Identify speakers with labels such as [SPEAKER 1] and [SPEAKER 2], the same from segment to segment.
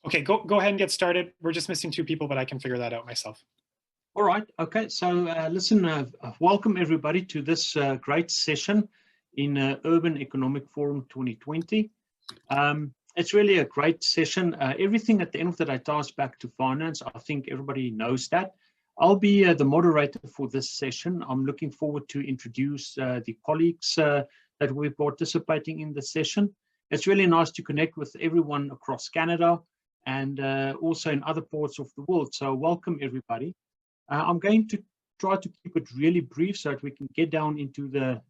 [SPEAKER 1] Okay, go ahead and get started. We're just missing two people, but I can figure that out myself.
[SPEAKER 2] All right. Okay. So listen, welcome everybody to this great session in Urban Economic Forum 2020. It's really a great session. Everything at the end of the day ties back to finance. I think everybody knows that. I'll be the moderator for this session. I'm looking forward to introduce the colleagues that we're participating in the session. It's really nice to connect with everyone across Canada and also in other parts of the world. So welcome everybody. I'm going to try to keep it really brief so that we can get down into the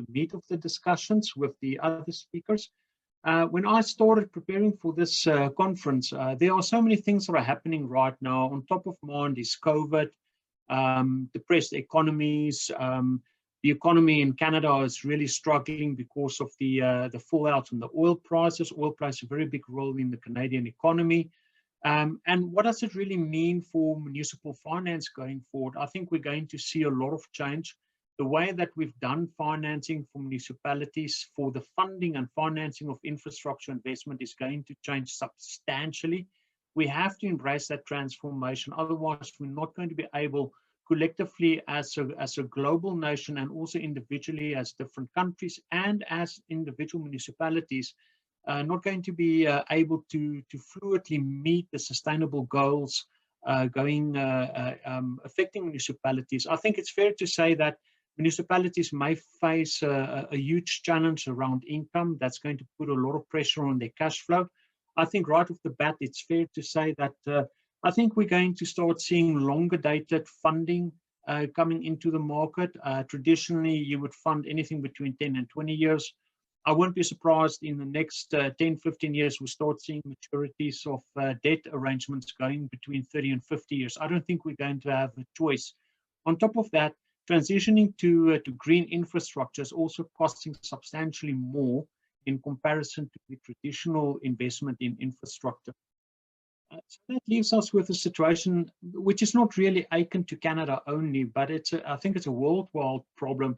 [SPEAKER 2] meat of the discussions with the other speakers. When I started preparing for this conference, there are so many things that are happening right now. On top of mind is COVID, depressed economies. The economy in Canada is really struggling because of the fallout from the oil prices. Oil plays a very big role in the Canadian economy. And what does it really mean for municipal finance going forward? I think we're going to see a lot of change. The way that we've done financing for municipalities for the funding and financing of infrastructure investment is going to change substantially. We have to embrace that transformation. Otherwise, we're not going to be able collectively as a global nation and also individually as different countries and as individual municipalities, not going to be able to fluidly meet the sustainable goals affecting municipalities. I think it's fair to say that municipalities may face a huge challenge around income that's going to put a lot of pressure on their cash flow. I think right off the bat, it's fair to say that I think we're going to start seeing longer dated funding coming into the market. Traditionally, you would fund anything between 10 and 20 years. I won't be surprised in the next 10, 15 years, we start seeing maturities of debt arrangements going between 30 and 50 years. I don't think we're going to have a choice. On top of that, transitioning to green infrastructure is also costing substantially more in comparison to the traditional investment in infrastructure. So that leaves us with a situation which is not really akin to Canada only, but I think it's a worldwide problem.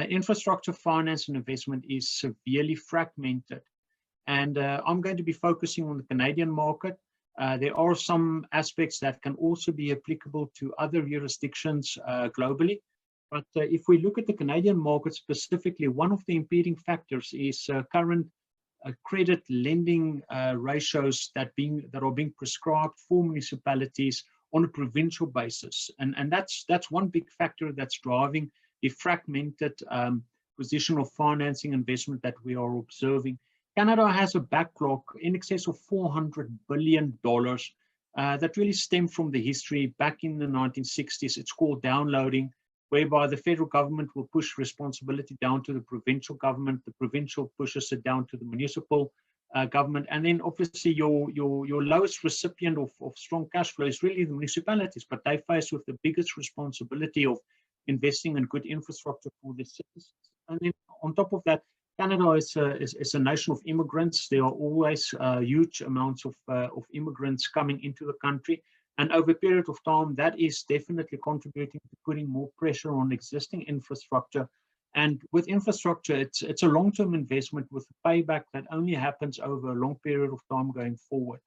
[SPEAKER 2] Infrastructure finance and investment is severely fragmented. And I'm going to be focusing on the Canadian market. There are some aspects that can also be applicable to other jurisdictions globally. But if we look at the Canadian market specifically, one of the impeding factors is current credit lending ratios that are being prescribed for municipalities on a provincial basis. And that's one big factor that's driving the fragmented position of financing investment that we are observing. Canada has a backlog in excess of $400 billion that really stem from the history back in the 1960s. It's called downloading, whereby the federal government will push responsibility down to the provincial government. The provincial pushes it down to the municipal government. And then obviously your lowest recipient of strong cash flow is really the municipalities, but they face with the biggest responsibility of investing in good infrastructure for their citizens. And then on top of that, Canada is a nation of immigrants. There are always huge amounts of immigrants coming into the country. And over a period of time, that is definitely contributing to putting more pressure on existing infrastructure. And with infrastructure, it's a long-term investment with a payback that only happens over a long period of time going forward.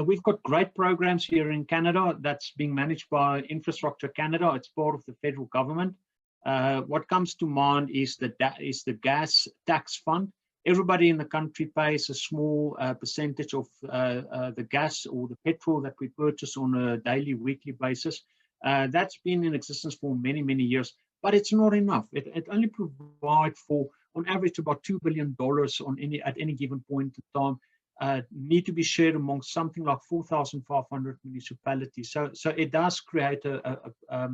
[SPEAKER 2] We've got great programs here in Canada that's being managed by Infrastructure Canada. It's part of the federal government. What comes to mind is the gas tax fund. Everybody in the country pays a small percentage of the gas or the petrol that we purchase on a daily, weekly basis. That's been in existence for many, many years, but it's not enough. It only provides for, on average, about $2 billion at any given point in time. Need to be shared among something like 4,500 municipalities. So it does create a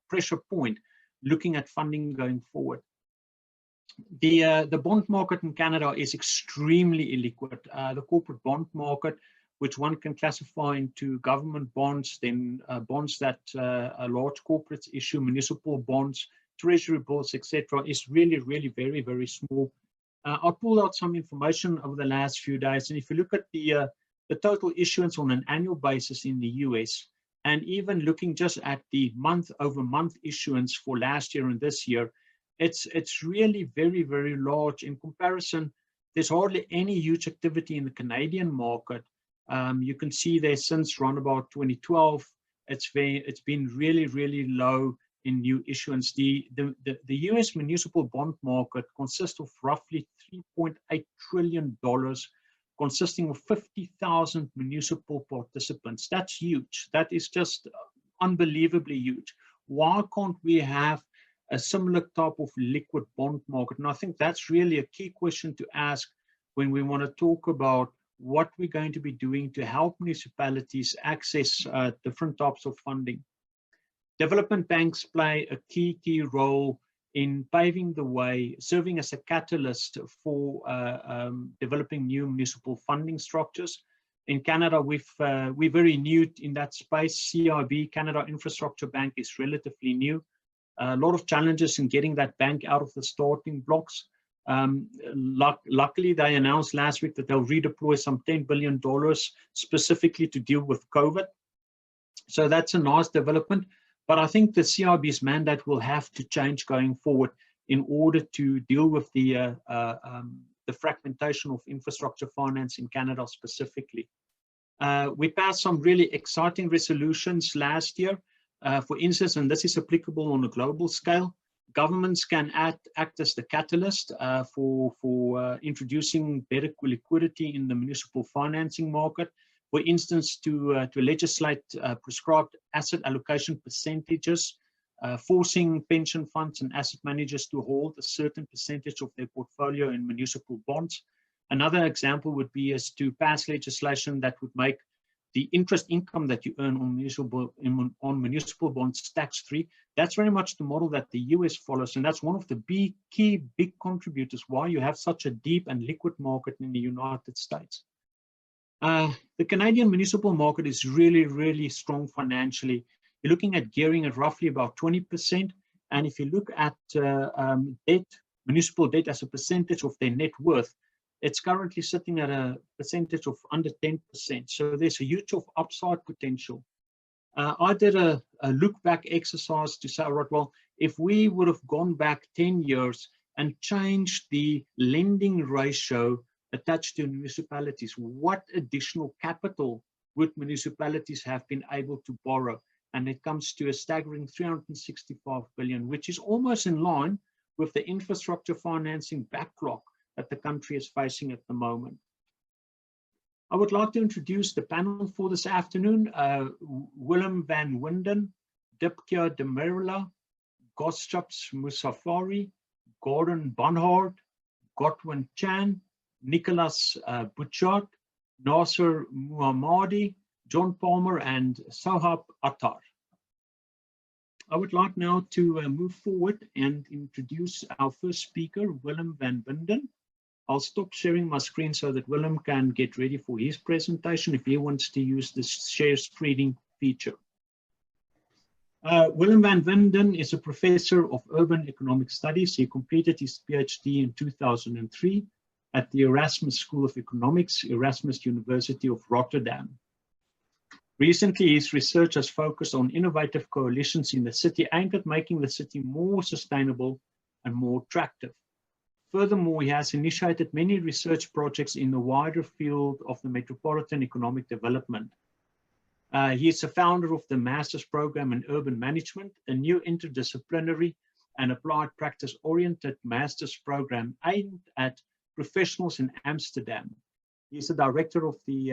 [SPEAKER 2] pressure point looking at funding going forward. The bond market in Canada is extremely illiquid. The corporate bond market, which one can classify into government bonds, then bonds that large corporates issue, municipal bonds, treasury bills, etc., is really, really very, very small. I pulled out some information over the last few days, and if you look at the total issuance on an annual basis in the US, and even looking just at the month-over-month issuance for last year and this year, it's really very, very large. In comparison, there's hardly any huge activity in the Canadian market You can see there since around about 2012, it's been really, really low in new issuance. The US municipal bond market consists of roughly $3.8 trillion, consisting of 50,000 municipal participants. That's huge. That is just unbelievably huge. Why can't we have a similar type of liquid bond market? And I think that's really a key question to ask when we want to talk about what we're going to be doing to help municipalities access different types of funding. Development banks play a key role in paving the way, serving as a catalyst for developing new municipal funding structures. In Canada, we're very new in that space. CIB, Canada Infrastructure Bank, is relatively new. A lot of challenges in getting that bank out of the starting blocks. Luckily, they announced last week that they'll redeploy some $10 billion specifically to deal with COVID. So that's a nice development. But I think the CIB's mandate will have to change going forward in order to deal with the fragmentation of infrastructure finance in Canada specifically. We passed some really exciting resolutions last year. For instance, and this is applicable on a global scale, governments can act as the catalyst for introducing better liquidity in the municipal financing market. For instance, to legislate prescribed asset allocation percentages, forcing pension funds and asset managers to hold a certain percentage of their portfolio in municipal bonds. Another example would be as to pass legislation that would make the interest income that you earn on municipal bonds tax-free. That's very much the model that the US follows, and that's one of the key contributors why you have such a deep and liquid market in the United States. The Canadian municipal market is really, really strong financially. You're looking at gearing at roughly about 20%. And if you look at municipal debt as a percentage of their net worth, it's currently sitting at a percentage of under 10%. So there's a huge upside potential. I did a look back exercise to say, all right, well, if we would have gone back 10 years and changed the lending ratio attached to municipalities, what additional capital would municipalities have been able to borrow? And it comes to a staggering 365 billion, which is almost in line with the infrastructure financing backlog that the country is facing at the moment. I would like to introduce the panel for this afternoon. Willem Van Winden, Dipkja de Merla, Gostaps Musafari, Gordon Bonhardt, Godwin Chan, Nicholas Bouchard, Nasser Muhammadi, John Palmer, and Sohab Attar. I would like now to move forward and introduce our first speaker, Willem Van Winden. I'll stop sharing my screen so that Willem can get ready for his presentation if he wants to use the share screening feature. Willem Van Winden is a professor of urban economic studies. He completed his PhD in 2003 at the Erasmus School of Economics, Erasmus University of Rotterdam. Recently, his research has focused on innovative coalitions in the city aimed at making the city more sustainable and more attractive. Furthermore, he has initiated many research projects in the wider field of the metropolitan economic development. He is a founder of the Master's Program in Urban Management, a new interdisciplinary and applied practice-oriented master's program aimed at professionals in Amsterdam. He is a director of the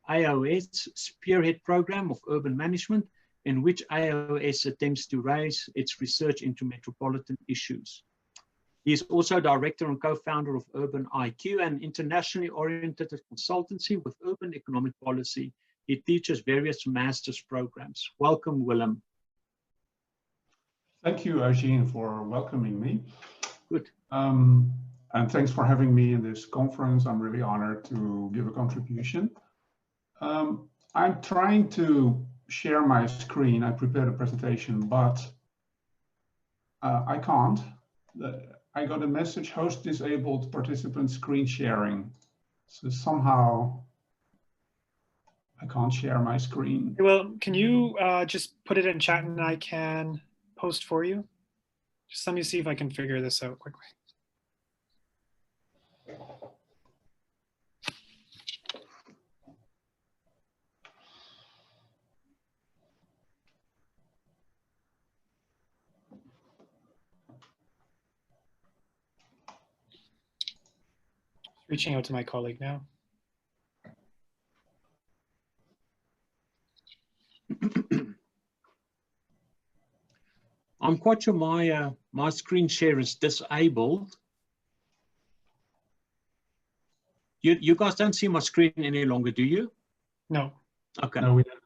[SPEAKER 2] IOS Spearhead Program of Urban Management, in which IOS attempts to raise its research into metropolitan issues. He is also director and co-founder of Urban IQ, an internationally oriented consultancy with urban economic policy. He teaches various master's programs. Welcome, Willem.
[SPEAKER 3] Thank you, Eugene, for welcoming me.
[SPEAKER 2] Good.
[SPEAKER 3] And thanks for having me in this conference. I'm really honored to give a contribution. I'm trying to share my screen. I prepared a presentation, but I can't. I got a message, host disabled participant screen sharing. So somehow I can't share my screen.
[SPEAKER 1] Well, can you just put it in chat and I can post for you? Just let me see if I can figure this out quickly. Reaching out to my colleague now.
[SPEAKER 2] I'm quite sure my screen share is disabled. You guys don't see my screen any longer, do you?
[SPEAKER 1] No.
[SPEAKER 2] Okay.
[SPEAKER 3] No, we don't.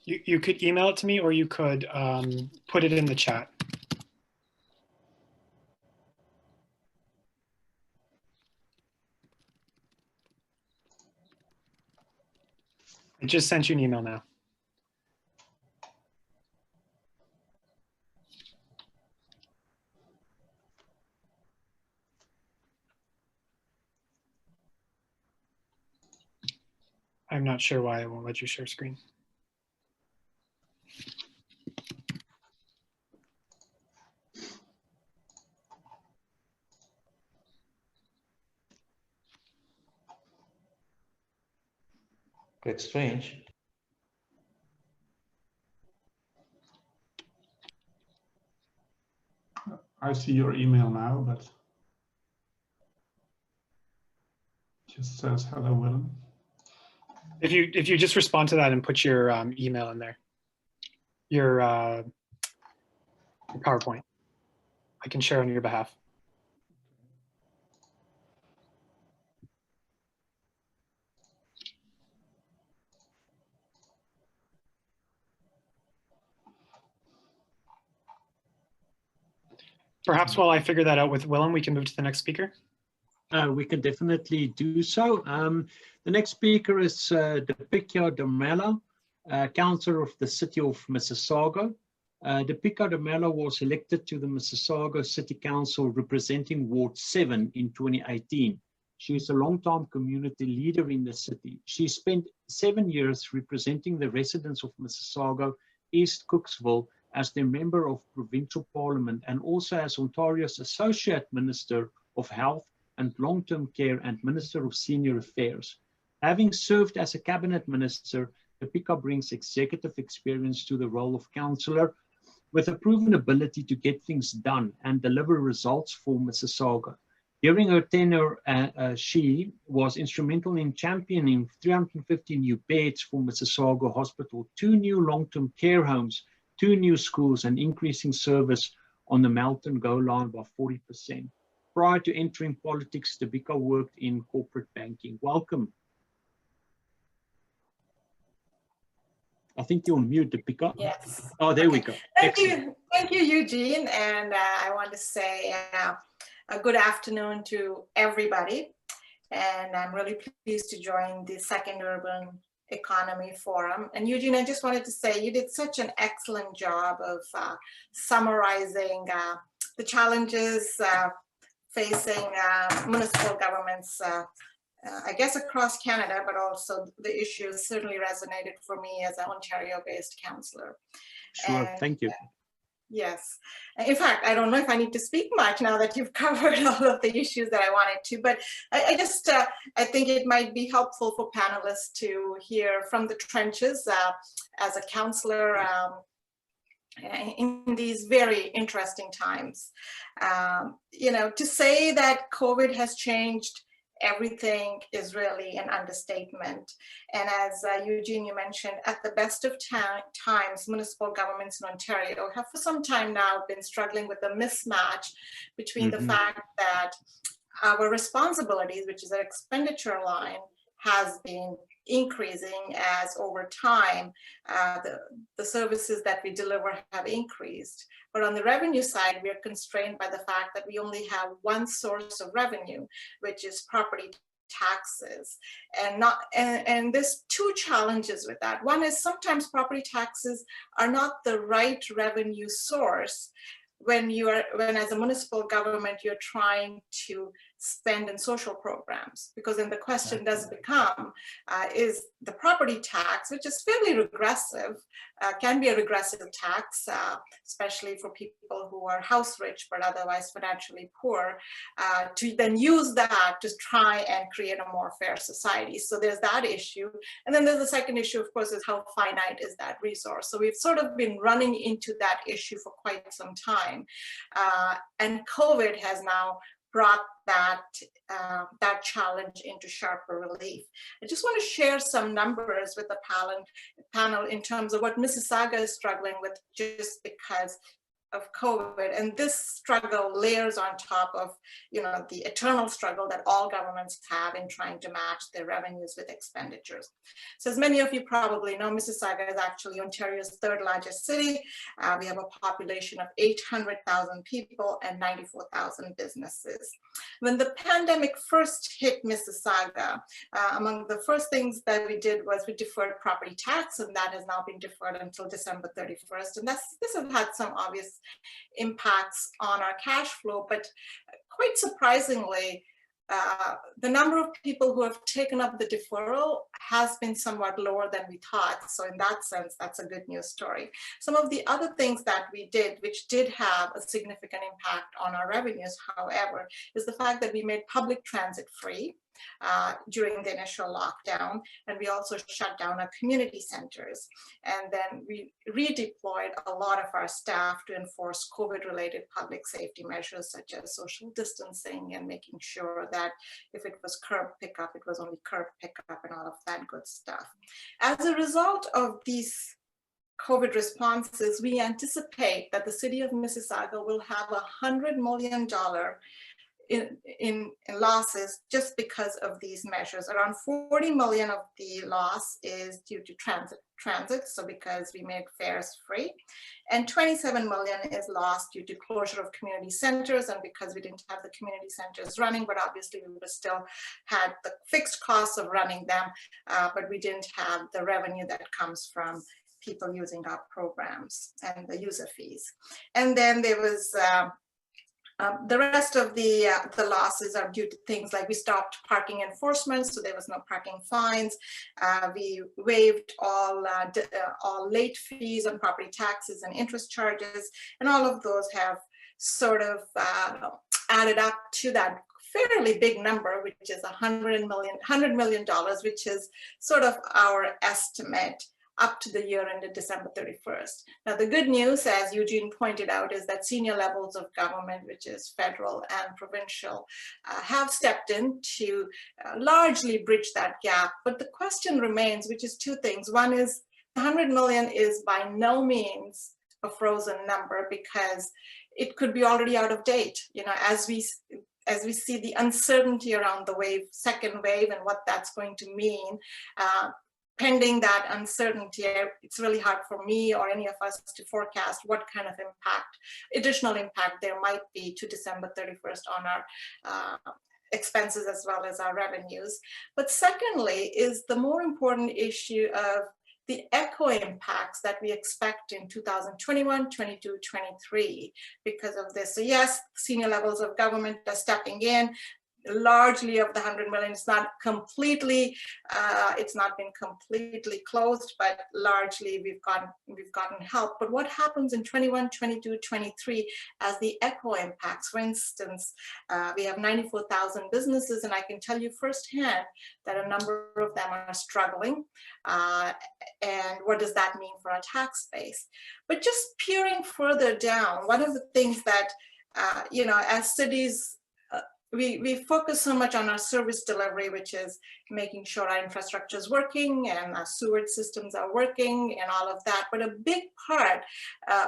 [SPEAKER 1] You could email it to me, or you could put it in the chat. I just sent you an email now. I'm not sure why it won't let you share screen.
[SPEAKER 4] Quite strange.
[SPEAKER 3] I see your email now, but just says hello, Willem.
[SPEAKER 1] If you just respond to that and put your email in there, your PowerPoint, I can share on your behalf. Perhaps while I figure that out with Willem, we can move to the next speaker.
[SPEAKER 2] We can definitely do so. The next speaker is Bouchard, Councillor of the City of Mississauga. Bouchard was elected to the Mississauga City Council representing Ward 7 in 2018. She is a long-time community leader in the city. She spent 7 years representing the residents of Mississauga, East Cooksville, as their member of provincial parliament and also as Ontario's Associate Minister of Health and Long-Term Care and Minister of Senior Affairs. Having served as a cabinet minister, Bouchard brings executive experience to the role of councillor with a proven ability to get things done and deliver results for Mississauga. During her tenure, she was instrumental in championing 350 new beds for Mississauga Hospital, 2 new long-term care homes, 2 new schools, and increasing service on the Melton Go line by 40%. Prior to entering politics, Bouchard worked in corporate banking. Welcome. I think you're on mute, Bouchard.
[SPEAKER 5] Yes.
[SPEAKER 2] Oh, there we go.
[SPEAKER 5] Thank you, Eugene. And I want to say a good afternoon to everybody. And I'm really pleased to join the Second Urban Economy Forum. And Eugene, I just wanted to say you did such an excellent job of summarizing the challenges facing municipal governments, I guess across Canada, but also the issues certainly resonated for me as an Ontario-based councillor.
[SPEAKER 2] Sure, and, thank you.
[SPEAKER 5] Yes. In fact, I don't know if I need to speak much now that you've covered all of the issues that I wanted to, but I think it might be helpful for panelists to hear from the trenches as a councillor in these very interesting times. You know, to say that COVID has changed everything is really an understatement. And as Eugene, you mentioned, at the best of times, municipal governments in Ontario have for some time now been struggling with a mismatch between the fact that our responsibilities, which is an expenditure line, has been increasing as over time the services that we deliver have increased. But on the revenue side, we are constrained by the fact that we only have one source of revenue, which is property taxes. And there's 2 challenges with that. One is sometimes property taxes are not the right revenue source when as a municipal government, you're trying to spend in social programs, because then the question does become, is the property tax, which is fairly regressive, can be a regressive tax, especially for people who are house rich but otherwise financially poor, to then use that to try and create a more fair society. So there's that issue. And then there's the second issue, of course, is how finite is that resource? So we've sort of been running into that issue for quite some time. And COVID has now brought that challenge into sharper relief. I just want to share some numbers with the panel in terms of what Mississauga is struggling with just because of COVID. And this struggle layers on top of, you know, the eternal struggle that all governments have in trying to match their revenues with expenditures. So as many of you probably know, Mississauga is actually Ontario's third largest city. We have a population of 800,000 people and 94,000 businesses. When the pandemic first hit Mississauga, among the first things that we did was we deferred property tax, and that has now been deferred until December 31st. And this has had some obvious impacts on our cash flow, but quite surprisingly, the number of people who have taken up the deferral has been somewhat lower than we thought. So in that sense, that's a good news story. Some of the other things that we did, which did have a significant impact on our revenues, however, is the fact that we made public transit free during the initial lockdown, and we also shut down our community centers. And then we redeployed a lot of our staff to enforce COVID-related public safety measures such as social distancing and making sure that if it was curb pickup, it was only curb pickup and all of that good stuff. As a result of these COVID responses, we anticipate that the city of Mississauga will have $100 million in losses just because of these measures. Around 40 million of the loss is due to transit, so because we made fares free, and 27 million is lost due to closure of community centers, and because we didn't have the community centers running, but obviously we would still had the fixed costs of running them, but we didn't have the revenue that comes from people using our programs and the user fees. And then there was the rest of the losses are due to things like we stopped parking enforcement, so there was no parking fines. We waived all late fees on property taxes and interest charges, and all of those have sort of added up to that fairly big number, which is $100 million, which is sort of our estimate up to the year ended December 31st. Now, the good news, as Eugene pointed out, is that senior levels of government, which is federal and provincial, have stepped in to largely bridge that gap. But the question remains, which is two things. One is the 100 million is by no means a frozen number, because it could be already out of date. You know, as we see the uncertainty around the second wave and what that's going to mean, pending that uncertainty, it's really hard for me or any of us to forecast what kind of additional impact there might be to December 31st on our expenses as well as our revenues. But secondly is the more important issue of the echo impacts that we expect in 2021, 22, 23 because of this. So yes, senior levels of government are stepping in. Largely of the 100 million, it's not completely, it's not been completely closed, but largely we've gotten help. But what happens in 21, 22, 23 as the echo impacts? For instance, we have 94,000 businesses, and I can tell you firsthand that a number of them are struggling. And what does that mean for our tax base? But just peering further down, one of the things that, you know, as cities, we focus so much on our service delivery, which is making sure our infrastructure is working and our sewage systems are working and all of that. But a big part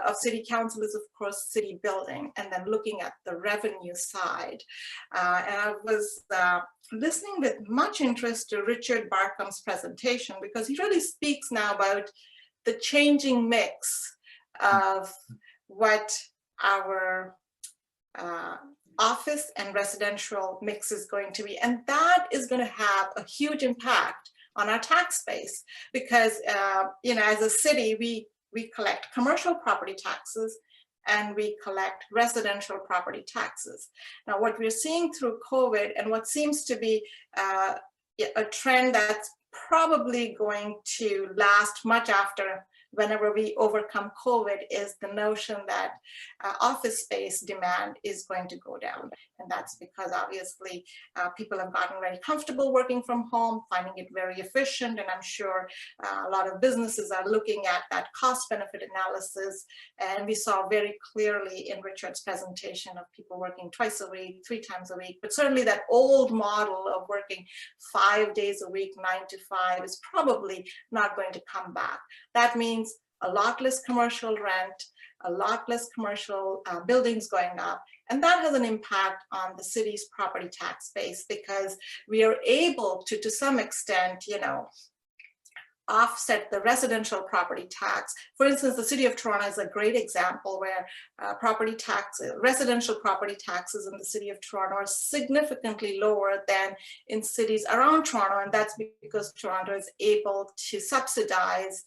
[SPEAKER 5] of city council is, of course, city building, and then looking at the revenue side. And I was listening with much interest to Richard Barkham's presentation, because he really speaks now about the changing mix of what our office and residential mix is going to be, and that is going to have a huge impact on our tax base, because you know, as a city we collect commercial property taxes and we collect residential property taxes. Now, what we're seeing through COVID and what seems to be a trend that's probably going to last much after whenever we overcome COVID is the notion that office space demand is going to go down. And that's because obviously people have gotten very comfortable working from home, finding it very efficient. And I'm sure a lot of businesses are looking at that cost benefit analysis. And we saw very clearly in Richard's presentation of people working twice a week, 3 times a week, but certainly that old model of working 5 days a week, 9 to 5 is probably not going to come back. That means a lot less commercial rent, a lot less commercial buildings going up. And that has an impact on the city's property tax base because we are able to some extent, you know, offset the residential property tax. For instance, the city of Toronto is a great example where residential property taxes in the city of Toronto are significantly lower than in cities around Toronto. And that's because Toronto is able to subsidize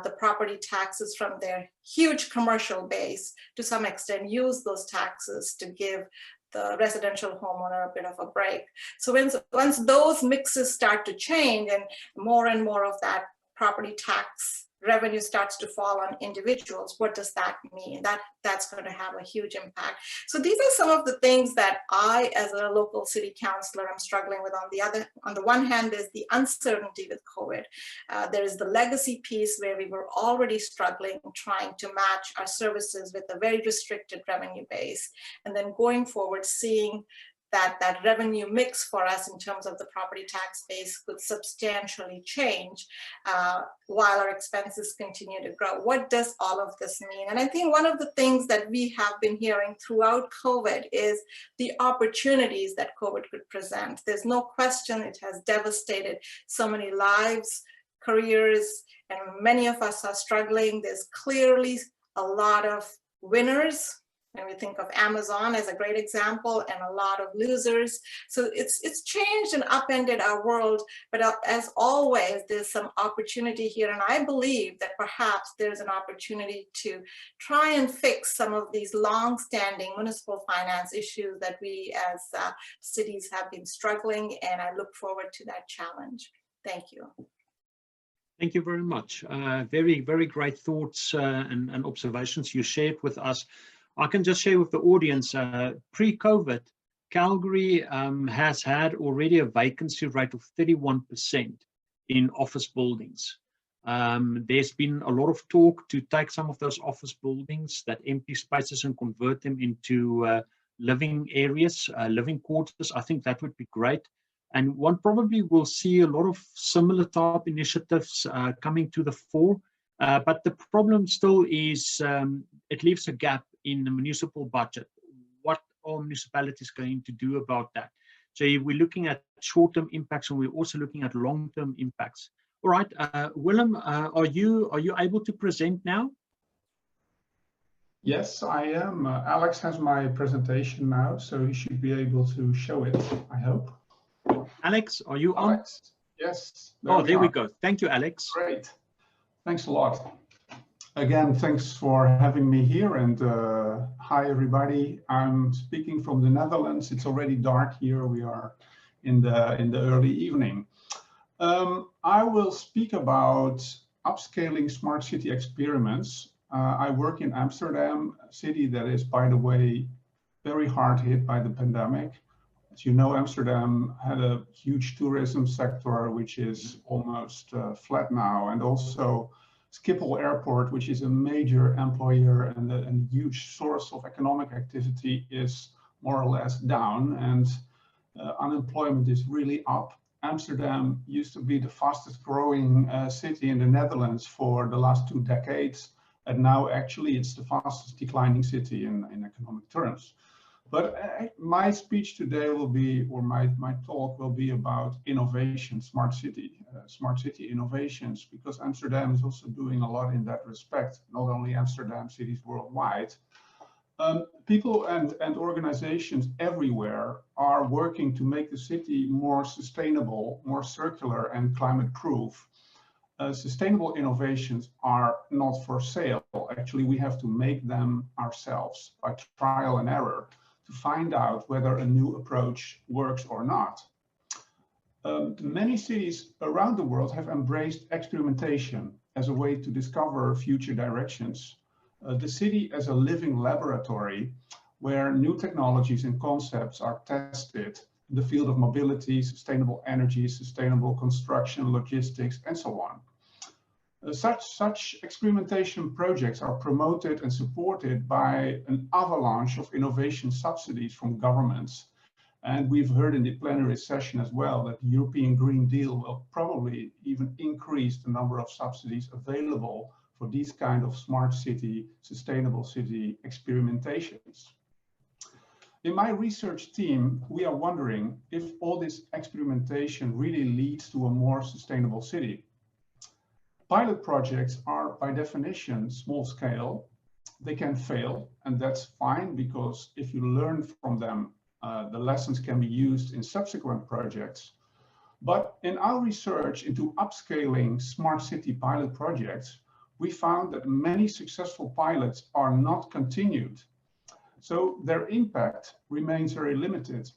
[SPEAKER 5] the property taxes from their huge commercial base, to some extent use those taxes to give the residential homeowner a bit of a break. So once those mixes start to change and more of that property tax revenue starts to fall on individuals, what does that mean? That's going to have a huge impact. So these are some of the things that I, as a local city councillor, am struggling with. On the one hand, there's the uncertainty with COVID. There is the legacy piece where we were already struggling, trying to match our services with a very restricted revenue base. And then going forward, seeing that revenue mix for us in terms of the property tax base could substantially change while our expenses continue to grow. What does all of this mean? And I think one of the things that we have been hearing throughout COVID is the opportunities that COVID could present. There's no question it has devastated so many lives, careers, and many of us are struggling. There's clearly a lot of winners. And we think of Amazon as a great example, and a lot of losers. So it's changed and upended our world, but as always, there's some opportunity here. And I believe that perhaps there's an opportunity to try and fix some of these long-standing municipal finance issues that we as cities have been struggling, and I look forward to that challenge. Thank you.
[SPEAKER 2] Thank you very much. Very, very great thoughts and observations you shared with us. I can just share with the audience, pre-COVID, Calgary has had already a vacancy rate of 31% in office buildings. There's been a lot of talk to take some of those office buildings, that empty spaces, and convert them into living areas, living quarters. I think that would be great. And one probably will see a lot of similar type initiatives coming to the fore. But the problem still is it leaves a gap in the municipal budget. What are municipalities going to do about that? So we're looking at short-term impacts, and we're also looking at long-term impacts. All right, Willem, are you able to present now?
[SPEAKER 3] Yes, I am. Alex has my presentation now, so he should be able to show it, I hope.
[SPEAKER 2] Alex, are you on?
[SPEAKER 3] Alex, yes.
[SPEAKER 2] There we go. Thank you, Alex.
[SPEAKER 3] Great. Thanks a lot. Again, thanks for having me here, and hi everybody. I'm speaking from the Netherlands. It's already dark here. We are in the early evening. I will speak about upscaling smart city experiments. I work in Amsterdam, a city that is, by the way, very hard hit by the pandemic. As you know, Amsterdam had a huge tourism sector, which is almost flat now, and also Schiphol Airport, which is a major employer and a huge source of economic activity, is more or less down, and unemployment is really up. Amsterdam used to be the fastest growing city in the Netherlands for the last 2 decades, and now actually it's the fastest declining city in economic terms. But my speech today will be, or my talk will be about innovation, smart city innovations, because Amsterdam is also doing a lot in that respect, not only Amsterdam, cities worldwide. People and organizations everywhere are working to make the city more sustainable, more circular, and climate proof. sustainable innovations are not for sale. Actually, we have to make them ourselves by trial and error to find out whether a new approach works or not. Many cities around the world have embraced experimentation as a way to discover future directions. The city as a living laboratory where new technologies and concepts are tested in the field of mobility, sustainable energy, sustainable construction, logistics, and so on. Such experimentation projects are promoted and supported by an avalanche of innovation subsidies from governments. And we've heard in the plenary session as well that the European Green Deal will probably even increase the number of subsidies available for these kind of smart city, sustainable city experimentations. In my research team, we are wondering if all this experimentation really leads to a more sustainable city. Pilot projects are by definition small scale. They can fail, and that's fine, because if you learn from them, the lessons can be used in subsequent projects. But in our research into upscaling smart city pilot projects, we found that many successful pilots are not continued. So their impact remains very limited.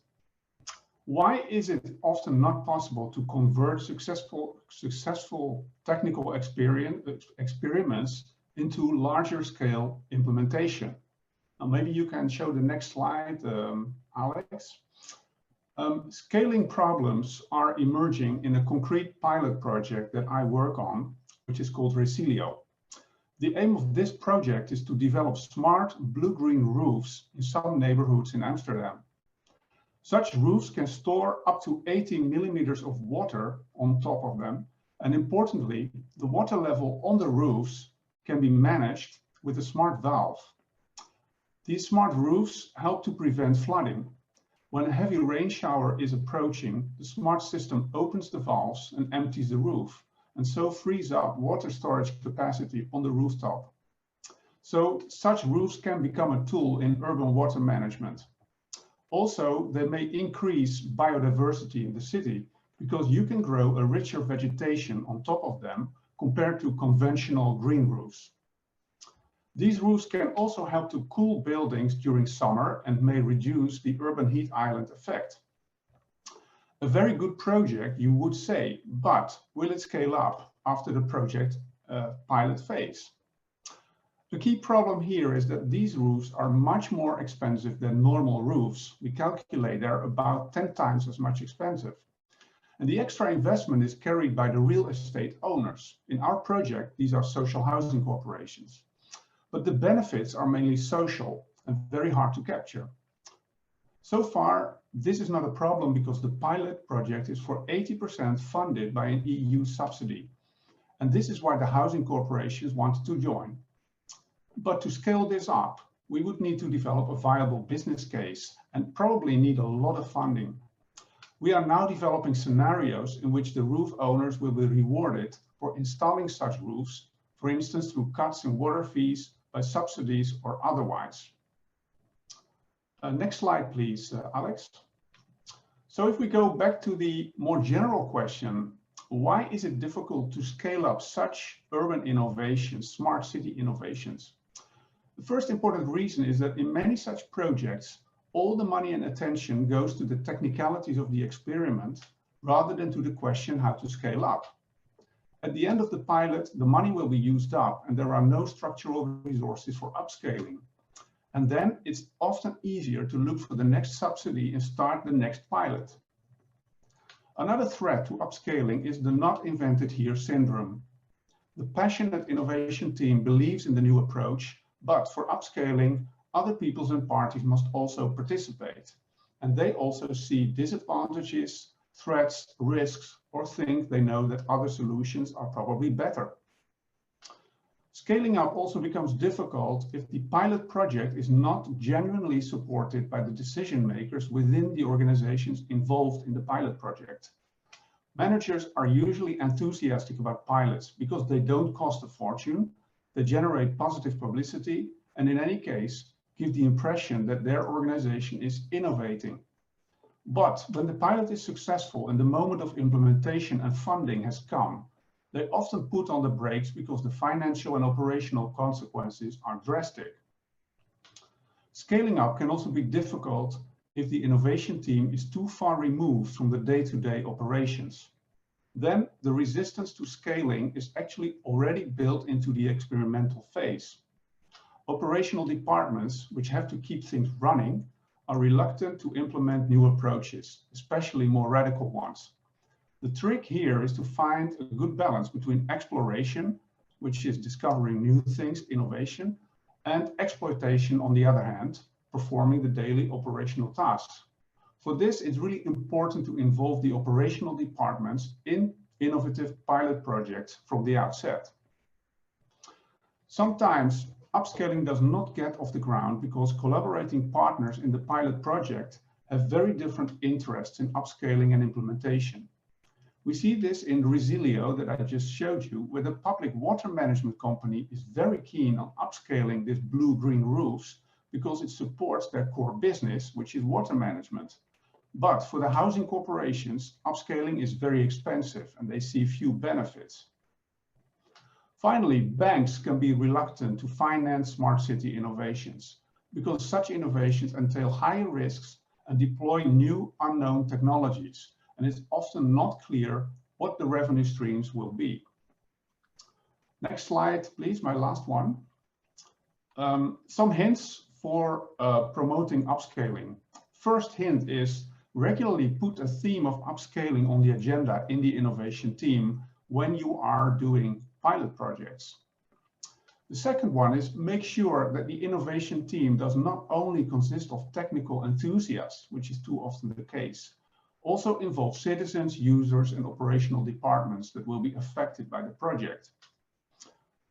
[SPEAKER 3] Why is it often not possible to convert successful technical experiments into larger scale implementation? Now, maybe you can show the next slide, Alex. Scaling problems are emerging in a concrete pilot project that I work on, which is called Resilio. The aim of this project is to develop smart blue-green roofs in some neighborhoods in Amsterdam. Such roofs can store up to 18 millimeters of water on top of them. And importantly, the water level on the roofs can be managed with a smart valve. These smart roofs help to prevent flooding. When a heavy rain shower is approaching, the smart system opens the valves and empties the roof, and so frees up water storage capacity on the rooftop. So such roofs can become a tool in urban water management. Also, they may increase biodiversity in the city because you can grow a richer vegetation on top of them compared to conventional green roofs. These roofs can also help to cool buildings during summer and may reduce the urban heat island effect. A very good project, you would say, but will it scale up after the project pilot phase? The key problem here is that these roofs are much more expensive than normal roofs. We calculate they're about 10 times as much expensive. And the extra investment is carried by the real estate owners. In our project, these are social housing corporations. But the benefits are mainly social and very hard to capture. So far, this is not a problem because the pilot project is for 80% funded by an EU subsidy. And this is why the housing corporations want to join. But to scale this up, we would need to develop a viable business case and probably need a lot of funding. We are now developing scenarios in which the roof owners will be rewarded for installing such roofs, for instance, through cuts in water fees, by subsidies or otherwise. Next slide, please, Alex. So if we go back to the more general question, why is it difficult to scale up such urban innovations, smart city innovations? The first important reason is that in many such projects, all the money and attention goes to the technicalities of the experiment rather than to the question how to scale up. At the end of the pilot, the money will be used up and there are no structural resources for upscaling. And then it's often easier to look for the next subsidy and start the next pilot. Another threat to upscaling is the not invented here syndrome. The passionate innovation team believes in the new approach, but for upscaling, other peoples and parties must also participate. And they also see disadvantages, threats, risks, or think they know that other solutions are probably better. Scaling up also becomes difficult if the pilot project is not genuinely supported by the decision makers within the organizations involved in the pilot project. Managers are usually enthusiastic about pilots because they don't cost a fortune, they generate positive publicity, and in any case, give the impression that their organization is innovating. But when the pilot is successful and the moment of implementation and funding has come, they often put on the brakes because the financial and operational consequences are drastic. Scaling up can also be difficult if the innovation team is too far removed from the day-to-day operations. Then the resistance to scaling is actually already built into the experimental phase. Operational departments, which have to keep things running, are reluctant to implement new approaches, especially more radical ones. The trick here is to find a good balance between exploration, which is discovering new things, innovation, and exploitation on the other hand, performing the daily operational tasks. For this, it's really important to involve the operational departments in innovative pilot projects from the outset. Sometimes upscaling does not get off the ground because collaborating partners in the pilot project have very different interests in upscaling and implementation. We see this in Resilio that I just showed you, where the public water management company is very keen on upscaling this blue-green roofs because it supports their core business, which is water management. But for the housing corporations, upscaling is very expensive and they see few benefits. Finally, banks can be reluctant to finance smart city innovations because such innovations entail higher risks and deploy new unknown technologies, and it's often not clear what the revenue streams will be. Next slide, please, my last one. Some hints for promoting upscaling. First hint is regularly put a theme of upscaling on the agenda in the innovation team when you are doing pilot projects. The second one is make sure that the innovation team does not only consist of technical enthusiasts, which is too often the case, also involve citizens, users, and operational departments that will be affected by the project.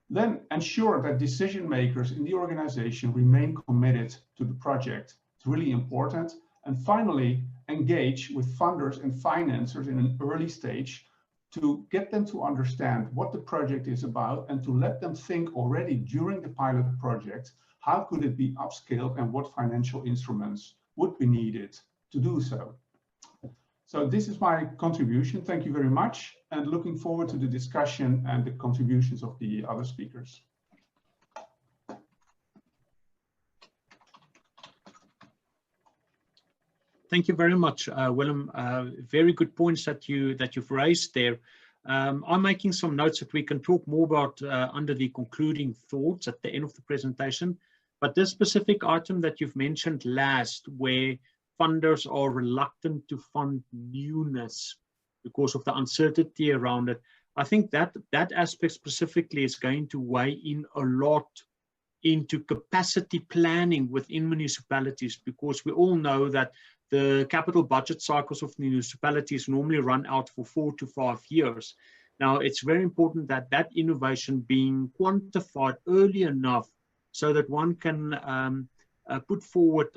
[SPEAKER 3] Then ensure that decision makers in the organization remain committed to the project. It's really important. And finally, engage with funders and financiers in an early stage to get them to understand what the project is about and to let them think already during the pilot project, how could it be upscaled and what financial instruments would be needed to do so. So this is my contribution. Thank you very much, and looking forward to the discussion and the contributions of the other speakers.
[SPEAKER 2] Thank you very much, Willem. Very good points that you've raised there. I'm making some notes that we can talk more about under the concluding thoughts at the end of the presentation. But this specific item that you've mentioned last, where funders are reluctant to fund newness because of the uncertainty around it, I think that aspect specifically is going to weigh in a lot into capacity planning within municipalities, because we all know that the capital budget cycles of municipalities normally run out for 4 to 5 years. Now, it's very important that that innovation being quantified early enough so that one can put forward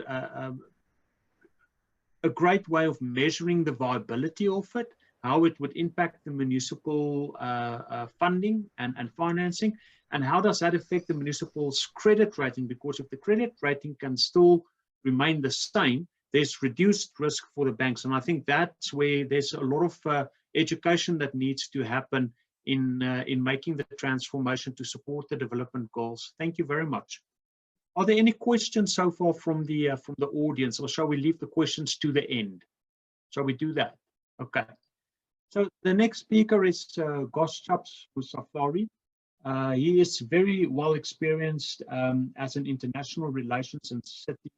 [SPEAKER 2] a great way of measuring the viability of it, how it would impact the municipal funding and financing, and how does that affect the municipal's credit rating, because if the credit rating can still remain the same, there's reduced risk for the banks. And I think that's where there's a lot of education that needs to happen in making the transformation to support the development goals. Thank you very much. Are there any questions so far from the audience, or shall we leave the questions to the end? Shall we do that? Okay. So the next speaker is Godwin Chan. He is very well experienced as an international relations and city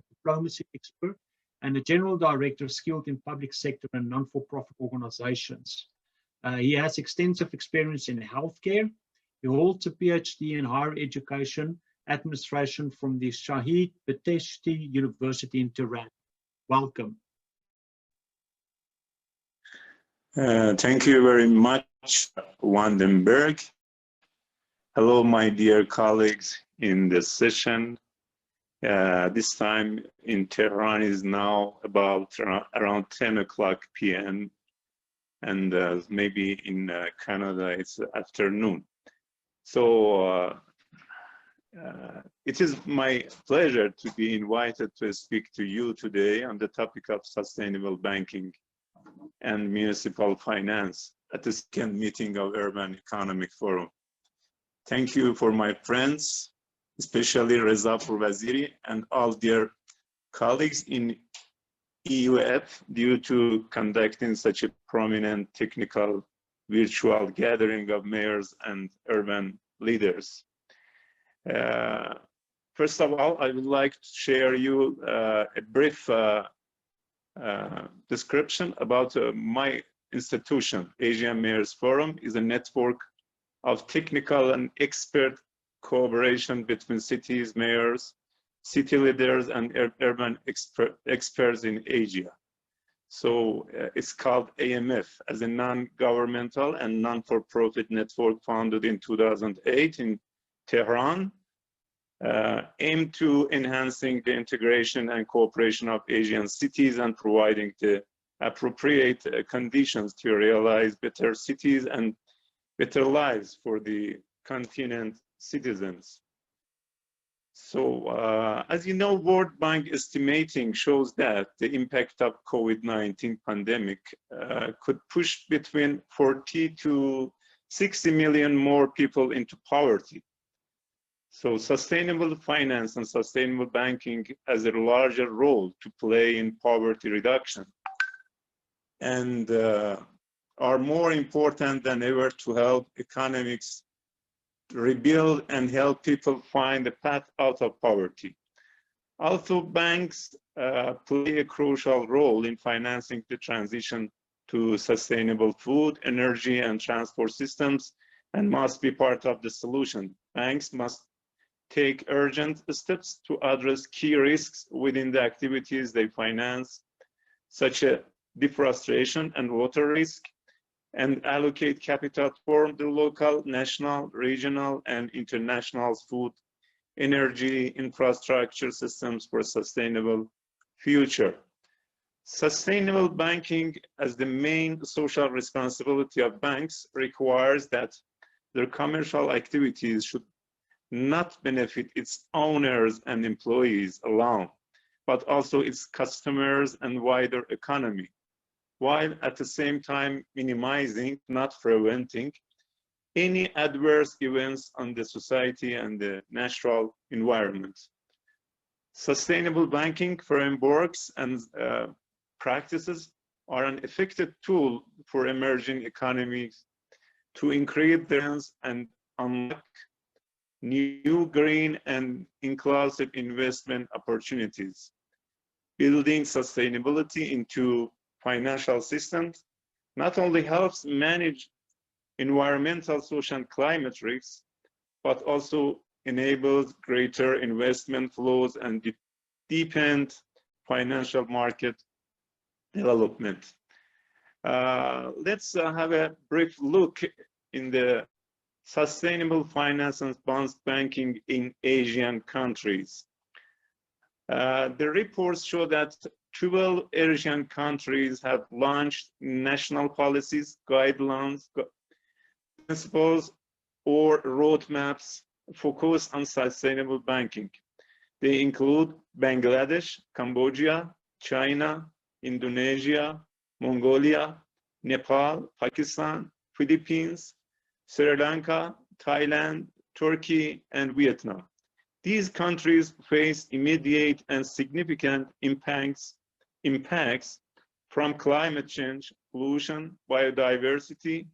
[SPEAKER 2] diplomacy expert and a general director skilled in public sector and non-for-profit organizations. He has extensive experience in healthcare. He holds a PhD in higher education administration from the Shahid Beheshti University in Tehran. Welcome.
[SPEAKER 6] Thank you very much, Vandenberg. Hello, my dear colleagues in the session. This time in Tehran is now about around 10 o'clock p.m. and maybe in Canada it's afternoon. So it is my pleasure to be invited to speak to you today on the topic of sustainable banking and municipal finance. at the second meeting of Urban Economic Forum. Thank you for my friends, especially Reza Pourvaziri and all their colleagues in UEF due to conducting such a prominent technical virtual gathering of mayors and urban leaders. First of all, I would like to share you a brief description about my institution. Asian Mayors Forum is a network of technical and expert cooperation between cities, mayors, city leaders, and urban experts in Asia. So it's called AMF as a non-governmental and non-for-profit network founded in 2008 in Tehran, aimed to enhancing the integration and cooperation of Asian cities and providing the appropriate conditions to realize better cities and better lives for the continent citizens. So, as you know, World Bank estimating shows that the impact of COVID-19 pandemic could push between 40 to 60 million more people into poverty. So sustainable finance and sustainable banking has a larger role to play in poverty reduction and are more important than ever to help economics rebuild and help people find a path out of poverty. Also, banks play a crucial role in financing the transition to sustainable food, energy, and transport systems and must be part of the solution. Banks must take urgent steps to address key risks within the activities they finance, such as deforestation and water risk, and allocate capital for the local, national, regional, and international food, energy, infrastructure systems for a sustainable future. Sustainable banking as the main social responsibility of banks requires that their commercial activities should not benefit its owners and employees alone, but also its customers and wider economy, while at the same time minimizing, not preventing, any adverse events on the society and the natural environment. Sustainable banking frameworks and practices are an effective tool for emerging economies to increase their and unlock new green and inclusive investment opportunities. Building sustainability into financial systems not only helps manage environmental, social, and climate risks, but also enables greater investment flows and deepened financial market development. Let's have a brief look in the sustainable finance and bonds banking in Asian countries. The reports show that 12 Asian countries have launched national policies, guidelines, principles, or roadmaps focused on sustainable banking. They include Bangladesh, Cambodia, China, Indonesia, Mongolia, Nepal, Pakistan, Philippines, Sri Lanka, Thailand, Turkey, and Vietnam. These countries face immediate and significant impacts from climate change, pollution, biodiversity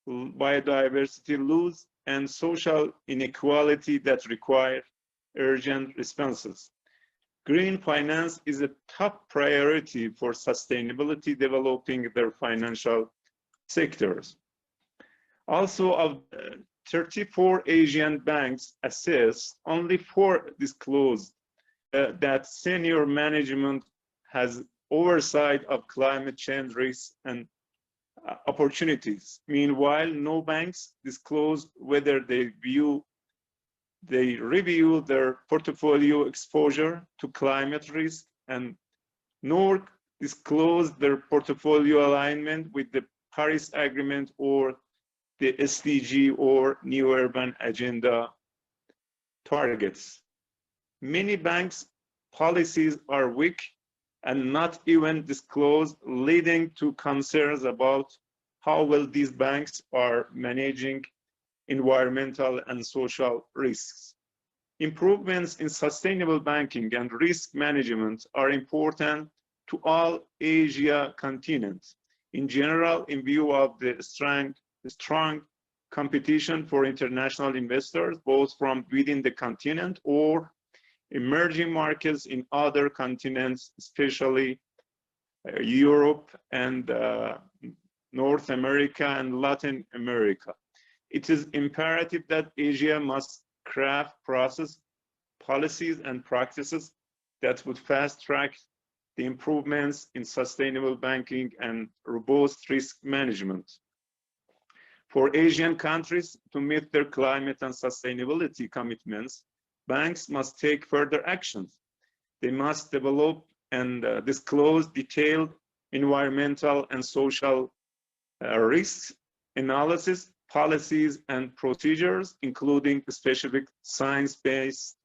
[SPEAKER 6] loss, and social inequality that require urgent responses. Green finance is a top priority for sustainability developing their financial sectors. Also, of 34 Asian banks assessed, only 4 disclosed that senior management has oversight of climate change risks and opportunities. Meanwhile, no banks disclosed whether they review their portfolio exposure to climate risk and nor disclose their portfolio alignment with the Paris Agreement or the SDG or New Urban Agenda targets. Many banks' policies are weak and not even disclosed, leading to concerns about how well these banks are managing environmental and social risks. Improvements in sustainable banking and risk management are important to all Asia continent. In general, in view of the strong competition for international investors, both from within the continent or emerging markets in other continents, especially Europe and North America and Latin America. It is imperative that Asia must craft process, policies, and practices that would fast-track the improvements in sustainable banking and robust risk management. For Asian countries to meet their climate and sustainability commitments, banks must take further actions. They must develop and disclose detailed environmental and social risks analysis, policies, and procedures, including specific science-based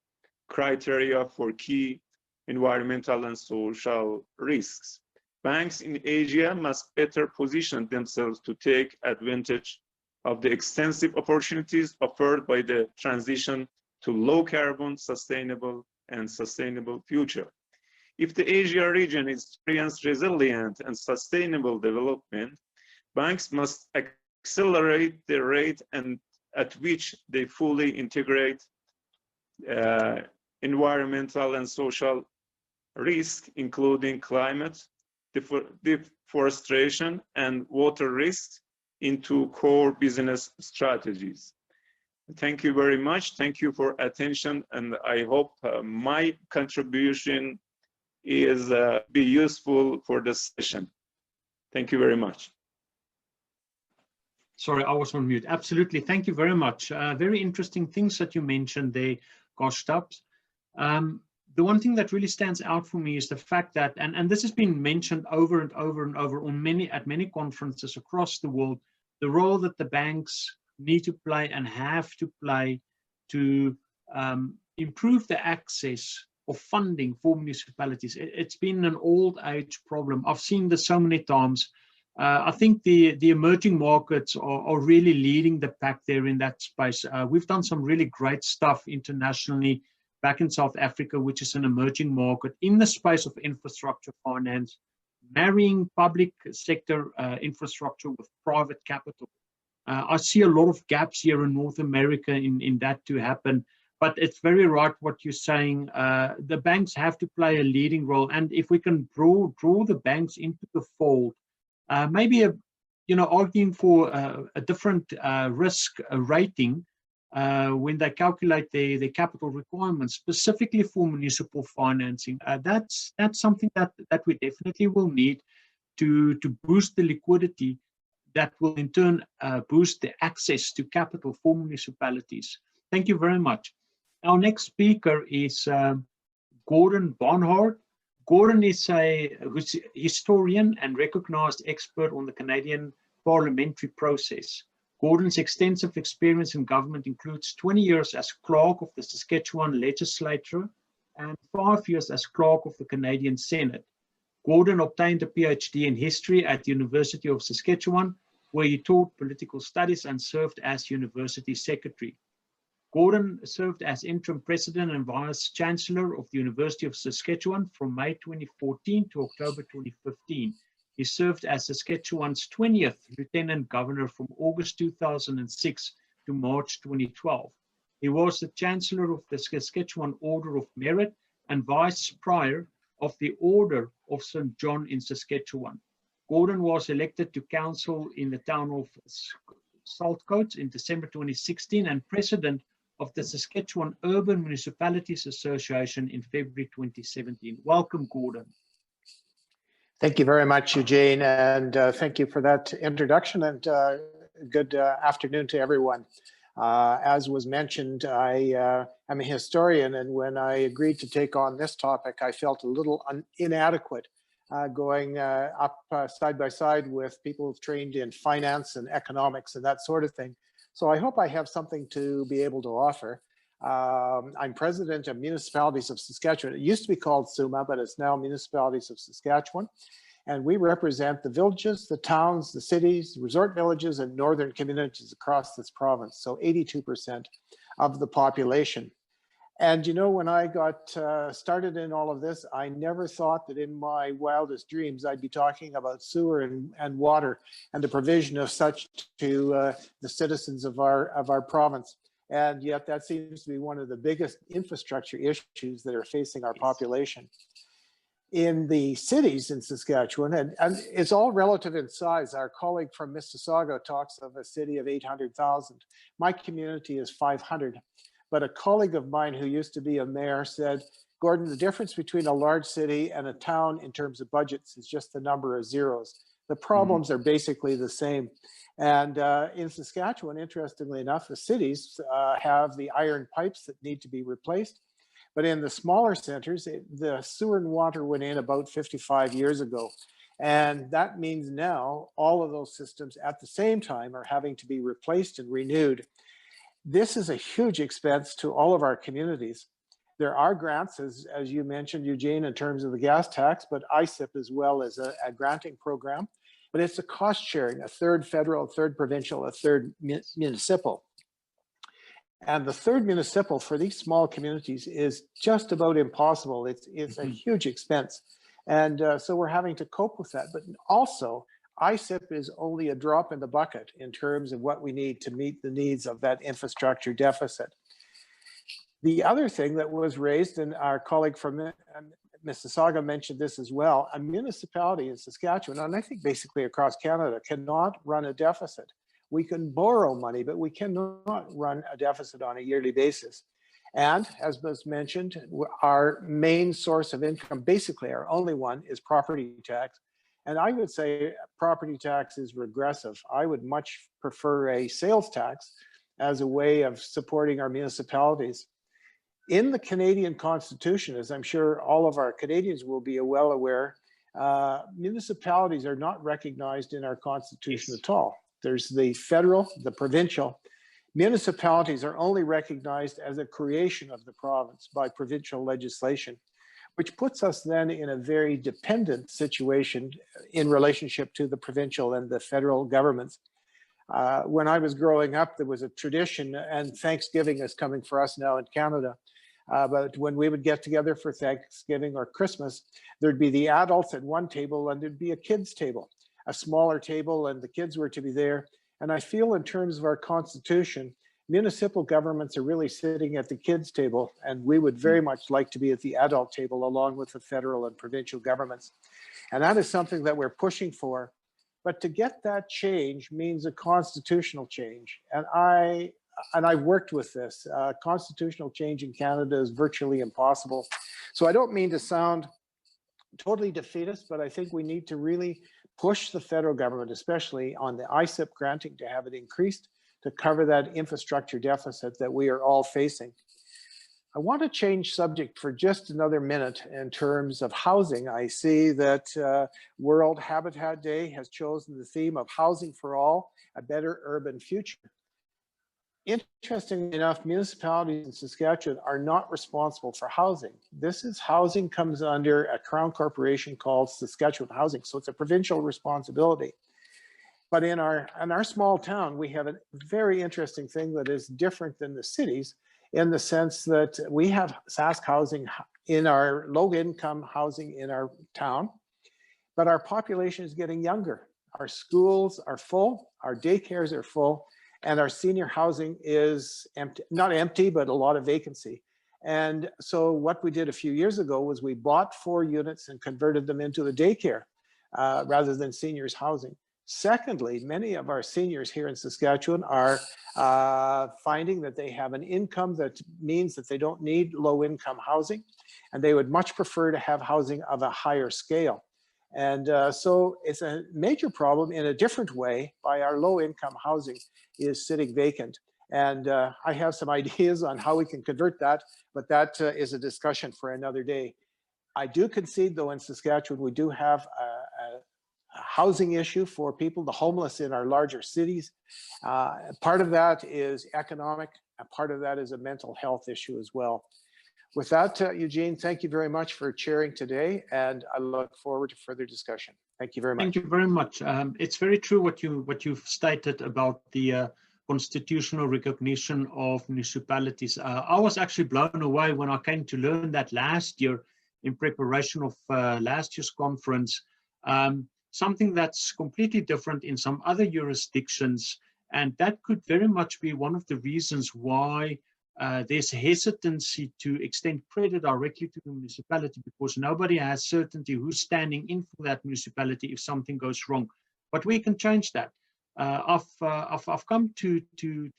[SPEAKER 6] criteria for key environmental and social risks. Banks in Asia must better position themselves to take advantage of the extensive opportunities offered by the transition to low-carbon, sustainable future. If the Asia region experiences resilient and sustainable development, banks must accelerate the rate at which they fully integrate environmental and social risk, including climate, deforestation, and water risks, into core business strategies. Thank you very much. Thank you for attention, and I hope my contribution is be useful for this session. Thank you very much.
[SPEAKER 2] Sorry, I was on mute. Absolutely. Thank you very much. Very interesting things that you mentioned there, Gustav. The one thing that really stands out for me is the fact that, and this has been mentioned over and over and over on at many conferences across the world, the role that the banks need to play and have to play to improve the access of funding for municipalities. It's been an old age problem. I've seen this so many times. I think the emerging markets are really leading the pack there in that space. We've done some really great stuff internationally back in South Africa, which is an emerging market in the space of infrastructure finance, marrying public sector infrastructure with private capital. I see a lot of gaps here in North America in that to happen, but it's very right what you're saying. The banks have to play a leading role, and if we can draw the banks into the fold, maybe arguing for a different risk rating when they calculate their capital requirements specifically for municipal financing. That's something that we definitely will need to boost the liquidity that will in turn boost the access to capital for municipalities. Thank you very much. Our next speaker is Gordon Bonhardt. Gordon is a historian and recognized expert on the Canadian parliamentary process. Gordon's extensive experience in government includes 20 years as clerk of the Saskatchewan legislature and 5 years as clerk of the Canadian Senate. Gordon obtained a PhD in history at the University of Saskatchewan, where he taught political studies and served as university secretary. Gordon served as interim president and vice chancellor of the University of Saskatchewan from May 2014 to October 2015. He served as Saskatchewan's 20th lieutenant governor from August 2006 to March 2012. He was the chancellor of the Saskatchewan Order of Merit and vice prior of the Order of St. John in Saskatchewan. Gordon was elected to council in the town of Saltcoats in December 2016 and president of the Saskatchewan Urban Municipalities Association in February 2017. Welcome, Gordon.
[SPEAKER 7] Thank you very much, Eugene, and thank you for that introduction, and good afternoon to everyone. As was mentioned, I am a historian, and when I agreed to take on this topic, I felt a little inadequate going up side by side with people trained in finance and economics and that sort of thing. So I hope I have something to be able to offer. I'm president of Municipalities of Saskatchewan. It used to be called SUMA, but it's now Municipalities of Saskatchewan. And we represent the villages, the towns, the cities, resort villages, and northern communities across this province. So 82% of the population. And you know, when I got started in all of this, I never thought that in my wildest dreams I'd be talking about sewer and water and the provision of such to the citizens of our province. And yet that seems to be one of the biggest infrastructure issues that are facing our population. In the cities in Saskatchewan, and it's all relative in size. Our colleague from Mississauga talks of a city of 800,000. My community is 500. But a colleague of mine who used to be a mayor said, Gordon, the difference between a large city and a town in terms of budgets is just the number of zeros. The problems are basically the same. And in Saskatchewan, interestingly enough, the cities have the iron pipes that need to be replaced. But in the smaller centers, the sewer and water went in about 55 years ago. And that means now all of those systems at the same time are having to be replaced and renewed. This is a huge expense to all of our communities. There are grants, as you mentioned, Eugene, in terms of the gas tax, but ISIP as well as a granting program. But it's a cost sharing, a third federal, a third provincial, a third municipal. And the third municipal for these small communities is just about impossible. It's a huge expense. And so we're having to cope with that. But also, ISIP is only a drop in the bucket in terms of what we need to meet the needs of that infrastructure deficit. The other thing that was raised, and our colleague from Mississauga mentioned this as well, a municipality in Saskatchewan, and I think basically across Canada, cannot run a deficit. We can borrow money, but we cannot run a deficit on a yearly basis. And as was mentioned, our main source of income, basically our only one, is property tax. And I would say property tax is regressive. I would much prefer a sales tax as a way of supporting our municipalities. In the Canadian Constitution, as I'm sure all of our Canadians will be well aware, municipalities are not recognized in our Constitution at all. There's the federal, the provincial. Municipalities are only recognized as a creation of the province by provincial legislation, which puts us then in a very dependent situation in relationship to the provincial and the federal governments. When I was growing up, there was a tradition, and Thanksgiving is coming for us now in Canada, but when we would get together for Thanksgiving or Christmas, there'd be the adults at one table and there'd be a kids table, a smaller table, and the kids were to be there. And I feel in terms of our Constitution, municipal governments are really sitting at the kids table, and we would very much like to be at the adult table along with the federal and provincial governments. And that is something that we're pushing for. But to get that change means a constitutional change. And I've worked with this. Constitutional change in Canada is virtually impossible. So I don't mean to sound totally defeatist, but I think we need to really push the federal government, especially on the ISIP granting, to have it increased to cover that infrastructure deficit that we are all facing. I want to change subject for just another minute in terms of housing. I see that World Habitat Day has chosen the theme of housing for all, a better urban future. Interestingly enough, municipalities in Saskatchewan are not responsible for housing. Housing comes under a Crown corporation called Saskatchewan Housing, so it's a provincial responsibility. But in our small town, we have a very interesting thing that is different than the cities, in the sense that we have Sask housing in our low-income housing in our town, but our population is getting younger. Our schools are full, our daycares are full, and our senior housing is empty, not empty, but a lot of vacancy. And so what we did a few years ago was we bought 4 units and converted them into a daycare rather than seniors housing. Secondly, many of our seniors here in Saskatchewan are finding that they have an income that means that they don't need low-income housing, and they would much prefer to have housing of a higher scale. And so it's a major problem in a different way by our low-income housing is sitting vacant. And I have some ideas on how we can convert that, but that is a discussion for another day. I do concede, though, in Saskatchewan, we do have a housing issue for people, the homeless in our larger cities. Part of that is economic, and part of that is a mental health issue as well. With that, Eugene, thank you very much for chairing today, and I look forward to further discussion. Thank you very much.
[SPEAKER 2] Thank you very much. It's very true what you've stated about the constitutional recognition of municipalities. I was actually blown away when I came to learn that last year in preparation of last year's conference. Something that's completely different in some other jurisdictions, and that could very much be one of the reasons why there's hesitancy to extend credit directly to the municipality, because nobody has certainty who's standing in for that municipality if something goes wrong. But we can change that. I've come to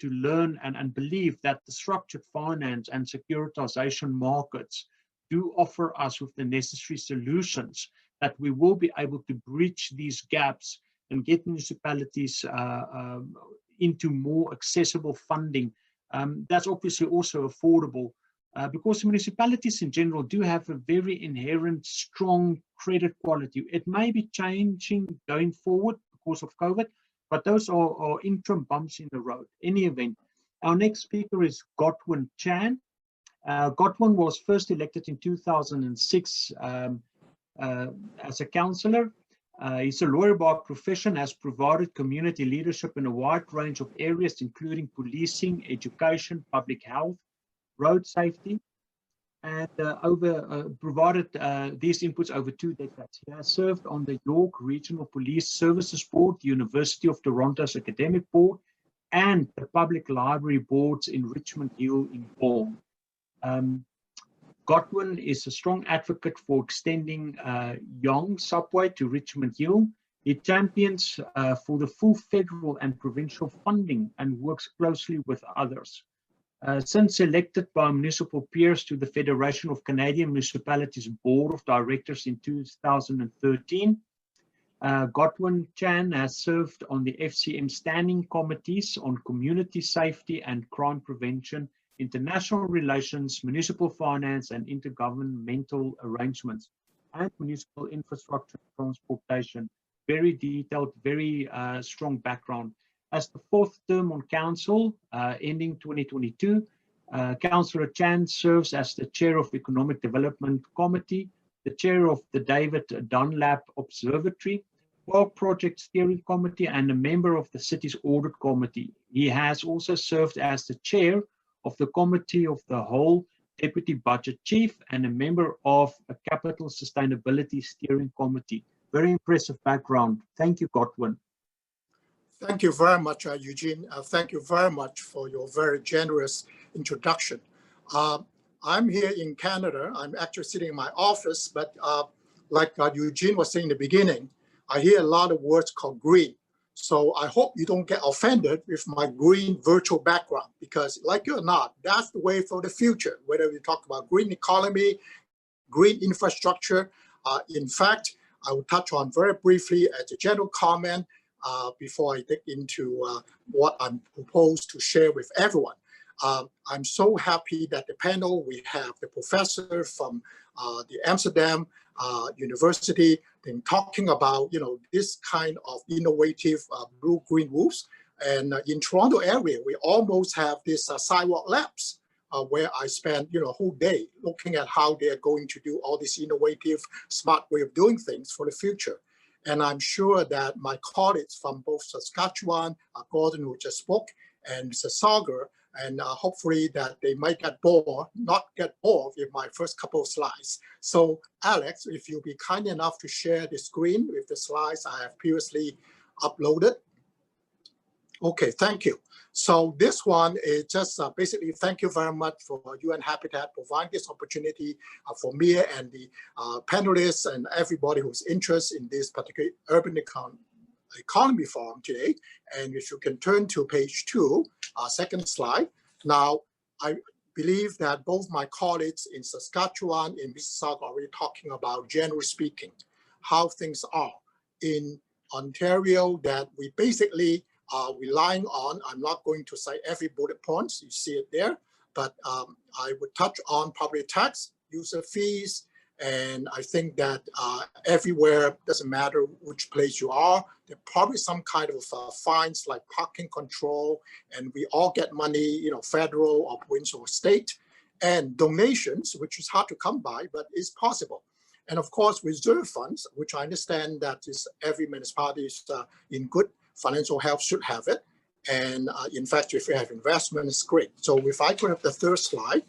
[SPEAKER 2] learn and believe that the structured finance and securitization markets do offer us with the necessary solutions that we will be able to bridge these gaps and get municipalities into more accessible funding. That's obviously also affordable because municipalities in general do have a very inherent strong credit quality. It may be changing going forward because of COVID, but those are interim bumps in the road. In any event, our next speaker is Godwin Chan. Godwin was first elected in 2006 as a councillor. He's a lawyer by profession, has provided community leadership in a wide range of areas, including policing, education, public health, road safety, and provided these inputs over 2 decades. He has served on the York Regional Police Services Board, the University of Toronto's Academic Board, and the Public Library Boards in Richmond Hill in Vaughan. Godwin is a strong advocate for extending Yonge Subway to Richmond Hill. He champions for the full federal and provincial funding and works closely with others. Since elected by municipal peers to the Federation of Canadian Municipalities Board of Directors in 2013, Godwin Chan has served on the FCM standing committees on community safety and crime prevention, international relations, municipal finance and intergovernmental arrangements, and municipal infrastructure transportation. Very detailed, very strong background. As the fourth term on council, ending 2022, Councillor Chan serves as the chair of Economic Development Committee, the chair of the David Dunlap Observatory, Park Project Steering Committee, and a member of the city's Audit Committee. He has also served as the chair of the Committee of the Whole, Deputy Budget Chief, and a member of a Capital Sustainability Steering Committee. Very impressive background. Thank you, Godwin.
[SPEAKER 8] Thank you very much, Eugene. Thank you very much for your very generous introduction. I'm here in Canada. I'm actually sitting in my office, but like Eugene was saying in the beginning, I hear a lot of words called green. So I hope you don't get offended with my green virtual background, because like it or not, that's the way for the future, whether we talk about green economy, green infrastructure. In fact, I will touch on very briefly as a general comment before I dig into what I'm proposed to share with everyone. I'm so happy that the panel, we have the professor from the Amsterdam University, then talking about this kind of innovative blue-green roofs. And in Toronto area, we almost have this sidewalk labs where I spend a whole day looking at how they are going to do all this innovative, smart way of doing things for the future. And I'm sure that my colleagues from both Saskatchewan, Gordon who just spoke, and Sasagar, and hopefully that they might not get bored with my first couple of slides. So Alex, if you'll be kind enough to share the screen with the slides I have previously uploaded. Okay, thank you. So this one is just basically thank you very much for UN Habitat providing this opportunity for me and the panelists and everybody who's interested in this particular urban economy forum today. And if you can turn to page 2, second slide. Now, I believe that both my colleagues in Saskatchewan and Mississauga are already talking about, generally speaking, how things are in Ontario that we basically are relying on. I'm not going to cite every bullet points, you see it there, but I would touch on property tax, user fees, and I think that everywhere, doesn't matter which place you are, there are probably some kind of fines like parking control, and we all get money, federal or provincial or state, and donations, which is hard to come by, but is possible. And of course, reserve funds, which I understand that is every municipality is in good financial health should have it. And in fact, if you have investment, it's great. So if I could have the third slide.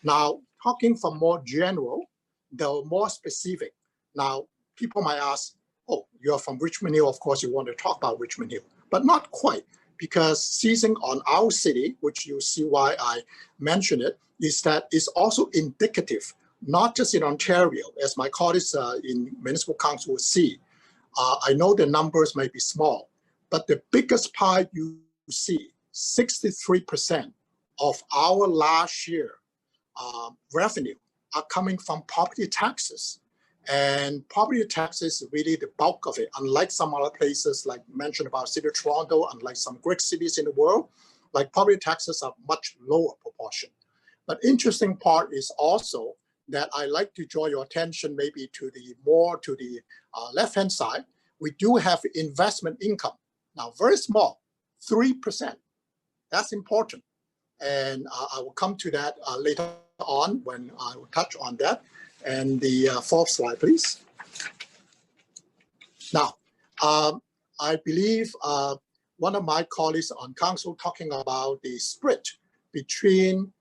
[SPEAKER 8] Now, talking from more general, the more specific. Now, people might ask, oh, you're from Richmond Hill. Of course, you want to talk about Richmond Hill, but not quite, because seizing on our city, which you see why I mention it, is that it's also indicative, not just in Ontario, as my colleagues in municipal council will see. I know the numbers may be small, but the biggest pie you see, 63% of our last year revenue are coming from property taxes. And property taxes is really the bulk of it, unlike some other places like mentioned about City of Toronto, unlike some great cities in the world, like property taxes are much lower proportion. But interesting part is also that I like to draw your attention maybe to the more to the left-hand side. We do have investment income. Now, very small, 3%. That's important. And I will come to that later on when I will touch on that. And the fourth slide, please. Now, I believe one of my colleagues on council talking about the split between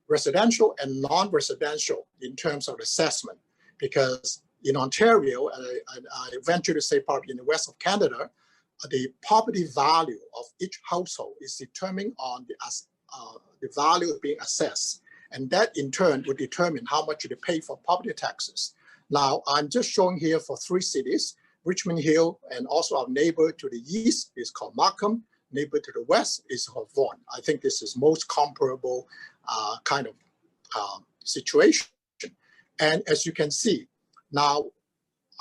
[SPEAKER 8] residential and non-residential in terms of assessment, because in Ontario, and I venture to say probably in the west of Canada, the property value of each household is determined on the value being assessed. And that in turn would determine how much you pay for property taxes. Now, I'm just showing here for 3 cities, Richmond Hill, and also our neighbor to the east is called Markham, neighbor to the west is called Vaughan. I think this is most comparable kind of situation. And as you can see, now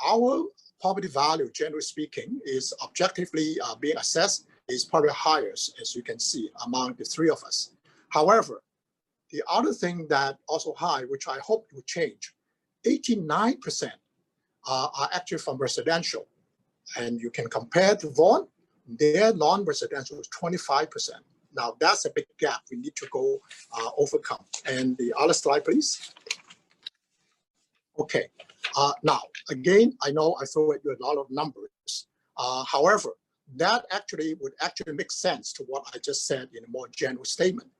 [SPEAKER 8] our property value, generally speaking, is objectively being assessed is probably highest, as you can see, among the 3 of us. However, the other thing that also high, which I hope will change, 89% are actually from residential. And you can compare to Vaughan, their non-residential is 25%. Now that's a big gap we need to go overcome. And the other slide, please. Okay, now again, I know I throw at you a lot of numbers. However, that actually would actually make sense to what I just said in a more general statement.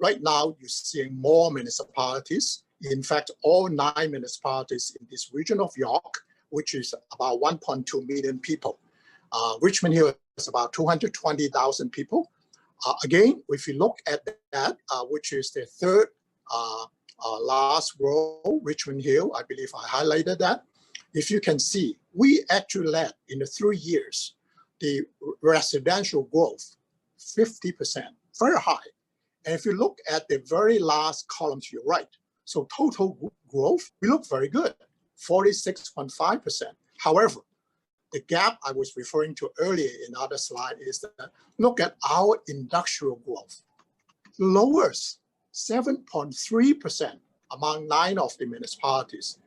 [SPEAKER 8] Right now, you're seeing more municipalities. In fact, all 9 municipalities in this region of York, which is about 1.2 million people. Richmond Hill is about 220,000 people. Again, if you look at that, which is the third last row, Richmond Hill, I believe I highlighted that. If you can see, we actually led in the 3 years, the residential growth, 50%, very high. And if you look at the very last column to your right, so total growth, we look very good, 46.5%. However, the gap I was referring to earlier in the other slide is that look at our industrial growth, lowest, 7.3% among 9 of the municipalities.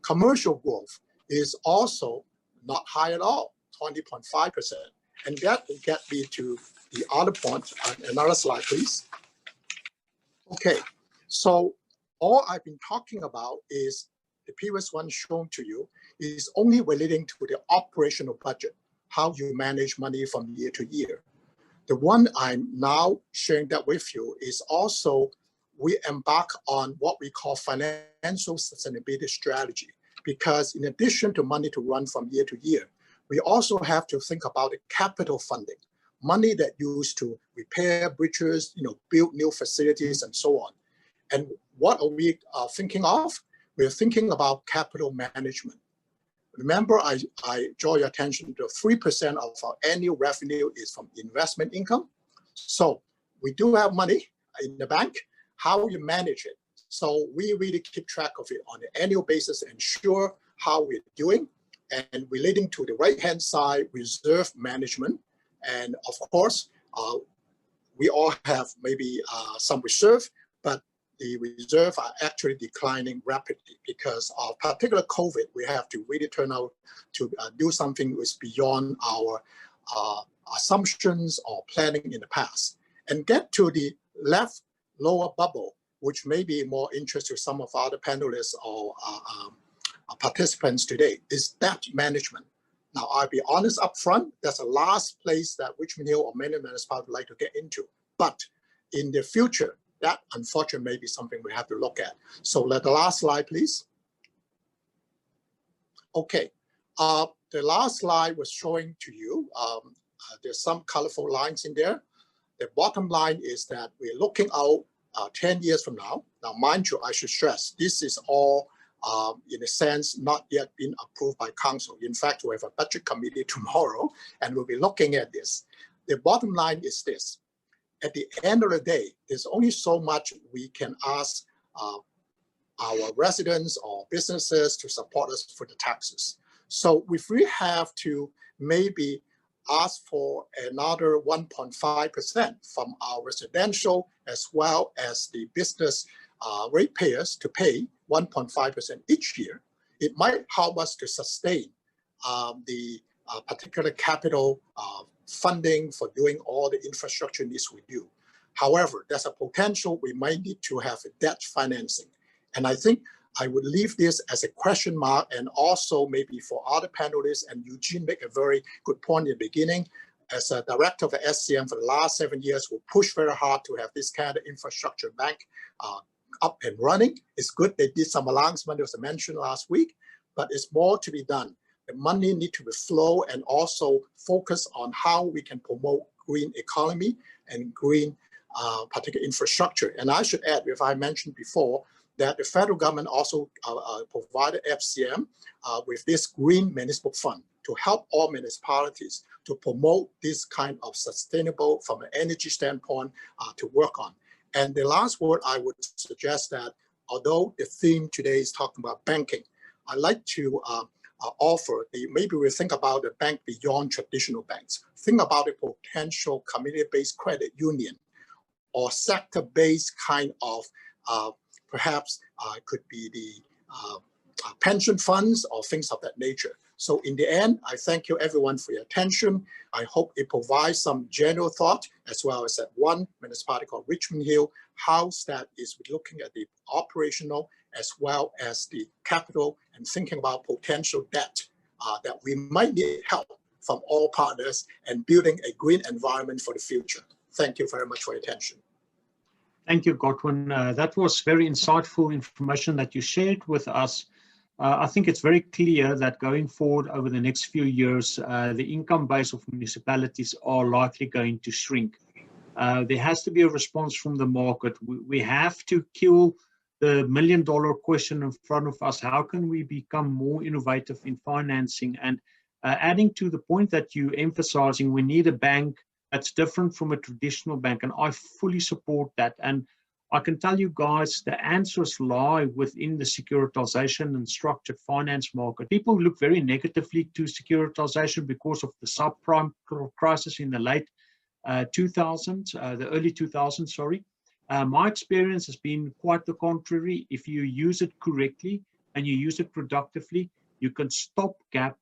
[SPEAKER 8] Commercial growth is also not high at all, 20.5%. And that will get me to the other point. Another slide, please. Okay, so all I've been talking about is the previous one shown to you is only relating to the operational budget, how you manage money from year to year. The one I'm now sharing that with you is also we embark on what we call financial sustainability strategy, because in addition to money to run from year to year, we also have to think about the capital funding, money that used to repair bridges, build new facilities and so on. And what are we thinking of? We're thinking about capital management. Remember, I draw your attention to 3% of our annual revenue is from investment income. So we do have money in the bank. How you manage it? So we really keep track of it on an annual basis, ensure how we're doing, and relating to the right-hand side, reserve management. And of course, we all have maybe some reserve, but the reserve are actually declining rapidly because of particular COVID. We have to really turn out to do something that's beyond our assumptions or planning in the past. And get to the left lower bubble, which may be more interest to some of our other panelists or participants today is debt management. Now, I'll be honest up front, that's the last place that Richmond Hill or many municipalities would like to get into. But in the future, that unfortunately may be something we have to look at. So let the last slide, please. Okay, the last slide was showing to you, there's some colorful lines in there. The bottom line is that we're looking out 10 years from now. Now, mind you, I should stress, this is all, in a sense, not yet been approved by council. In fact, we have a budget committee tomorrow, and we'll be looking at this. The bottom line is this. At the end of the day, there's only so much we can ask our residents or businesses to support us for the taxes. So if we have to maybe ask for another 1.5% from our residential as well as the business ratepayers to pay 1.5% each year, it might help us to sustain the particular capital funding for doing all the infrastructure needs we do. However, there's a potential we might need to have a debt financing. And I think I would leave this as a question mark, and also maybe for other panelists, and Eugene made a very good point in the beginning. As a director of the SCM for the last 7 years, we pushed very hard to have this kind of infrastructure bank up and running. It's good they did some announcement, as I mentioned last week, but it's more to be done. The money need to be flow and also focus on how we can promote green economy and green particular infrastructure. And I should add, if I mentioned before, that the federal government also provided FCM with this Green Municipal Fund to help all municipalities to promote this kind of sustainable, from an energy standpoint, to work on. And the last word I would suggest that, although the theme today is talking about banking, I'd like to offer, maybe we think about a bank beyond traditional banks. Think about a potential community-based credit union or sector-based kind of perhaps could be the pension funds or things of that nature. So in the end, I thank you everyone for your attention. I hope it provides some general thought, as well as that one municipality called Richmond Hill, how that is looking at the operational as well as the capital and thinking about potential debt that we might need help from all partners and building a green environment for the future. Thank you very much for your attention.
[SPEAKER 2] Thank you, Godwin. That was very insightful information that you shared with us. I think it's very clear that going forward over the next few years, the income base of municipalities are likely going to shrink. There has to be a response from the market. We have to kill the million-dollar question in front of us. How can we become more innovative in financing? And adding to the point that you're emphasizing, we need a bank that's different from a traditional bank, and I fully support that. And I can tell you guys, the answers lie within the securitization and structured finance market. People look very negatively to securitization because of the subprime crisis in the late 2000s, the early 2000s, sorry. My experience has been quite the contrary. If you use it correctly and you use it productively, you can stopgap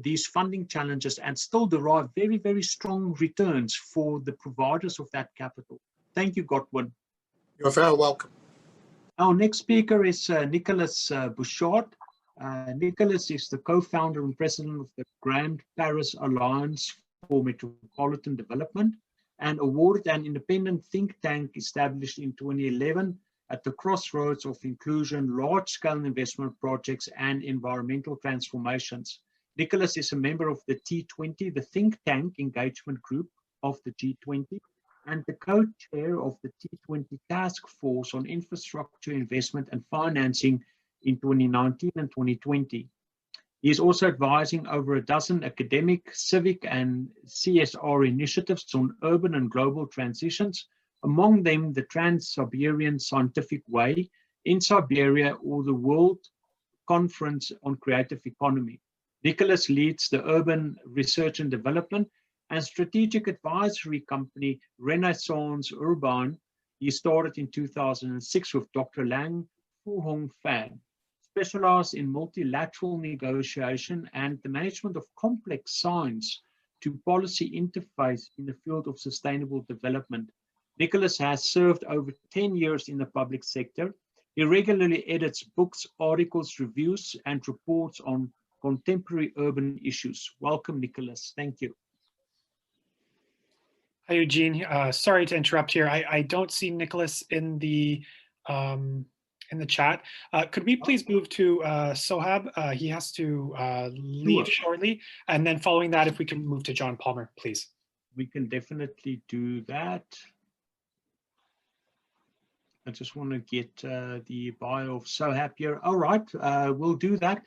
[SPEAKER 2] these funding challenges and still derive very, very strong returns for the providers of that capital. Thank you, Godwin.
[SPEAKER 8] You're very welcome.
[SPEAKER 2] Our next speaker is Nicholas Bouchard. Nicholas is the co-founder and president of the Grand Paris Alliance for Metropolitan Development, and awarded an independent think tank established in 2011 at the crossroads of inclusion, large-scale investment projects, and environmental transformations. Nicholas is a member of the T20, the think tank engagement group of the G20, and the co-chair of the T20 task force on infrastructure investment and financing in 2019 and 2020. He is also advising over a dozen academic, civic, and CSR initiatives on urban and global transitions, among them the Trans-Siberian Scientific Way in Siberia, or the World Conference on Creative Economy. Nicholas leads the urban research and development and strategic advisory company Renaissance Urban. He started in 2006 with Dr. Lang Fu Hong Fan, specialized in multilateral negotiation and the management of complex science to policy interface in the field of sustainable development. Nicholas has served over 10 years in the public sector He regularly edits books, articles, reviews, and reports on contemporary urban issues. Welcome, Nicholas. Thank you.
[SPEAKER 1] Hi, Eugene. Sorry to interrupt here. I don't see Nicholas in the chat. Could we please move to Sohab? He has to leave shortly. And then following that, if we can move to John Palmer, please.
[SPEAKER 2] We can definitely do that. I just want to get the bio of Sohab here. All right, we'll do that.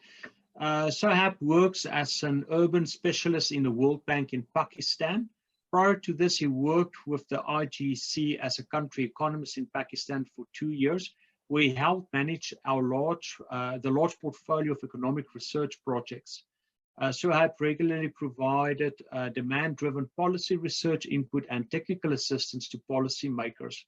[SPEAKER 2] Sohab works as an urban specialist in the World Bank in Pakistan. Prior to this, he worked with the IGC as a country economist in Pakistan for 2 years, where he helped manage our the large portfolio of economic research projects. Sohab regularly provided demand-driven policy research input and technical assistance to policymakers.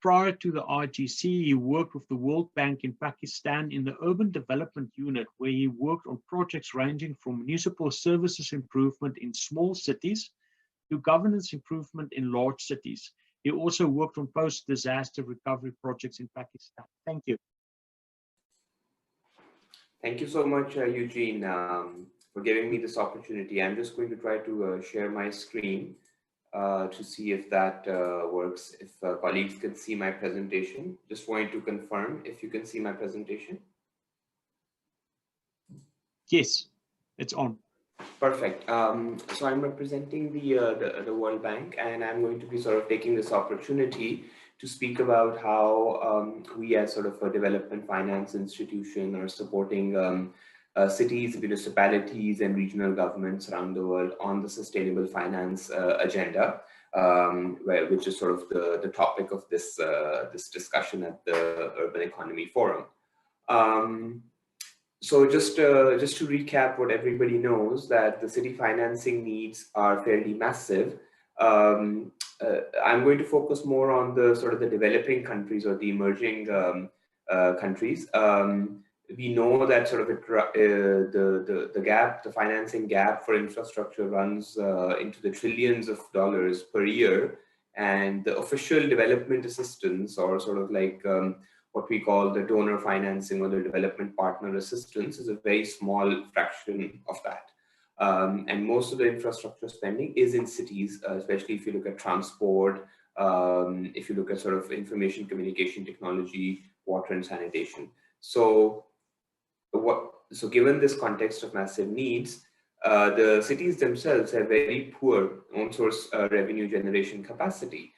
[SPEAKER 2] Prior to the IGC, he worked with the World Bank in Pakistan in the Urban Development Unit, where he worked on projects ranging from municipal services improvement in small cities to governance improvement in large cities. He also worked on post-disaster recovery projects in Pakistan. Thank you.
[SPEAKER 9] Thank you so much, Eugene, for giving me this opportunity. I'm just going to try to share my screen to see if that works. If colleagues can see my presentation. Just wanted to confirm if you can see my presentation.
[SPEAKER 2] Yes, it's on.
[SPEAKER 9] Perfect. So I'm representing the World Bank, and I'm going to be sort of taking this opportunity to speak about how we as sort of a development finance institution are supporting cities, municipalities, and regional governments around the world on the sustainable finance agenda, which is sort of the topic of this discussion at the Urban Economy Forum. So just to recap what everybody knows, that the city financing needs are fairly massive. I'm going to focus more on the sort of the developing countries or the emerging countries. We know that sort of the financing gap for infrastructure runs into the trillions of dollars per year, and the official development assistance, or sort of like what we call the donor financing or the development partner assistance, is a very small fraction of that. And most of the infrastructure spending is in cities, especially if you look at transport, if you look at sort of information communication technology, water and sanitation. So given this context of massive needs, the cities themselves have very poor own source revenue generation capacity.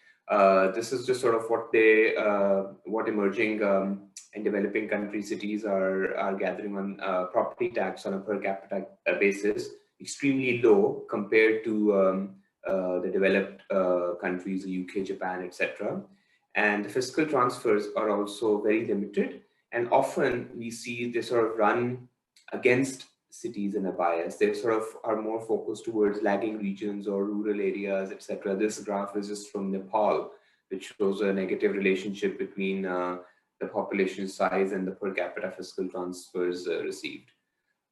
[SPEAKER 9] This is just sort of what emerging and developing country cities are gathering on property tax on a per capita basis, extremely low compared to the developed countries, the UK, Japan, etc. And the fiscal transfers are also very limited, and often we see they sort of run against cities in a bias. They sort of are more focused towards lagging regions or rural areas, etc. This graph is just from Nepal, which shows a negative relationship between the population size and the per capita fiscal transfers received.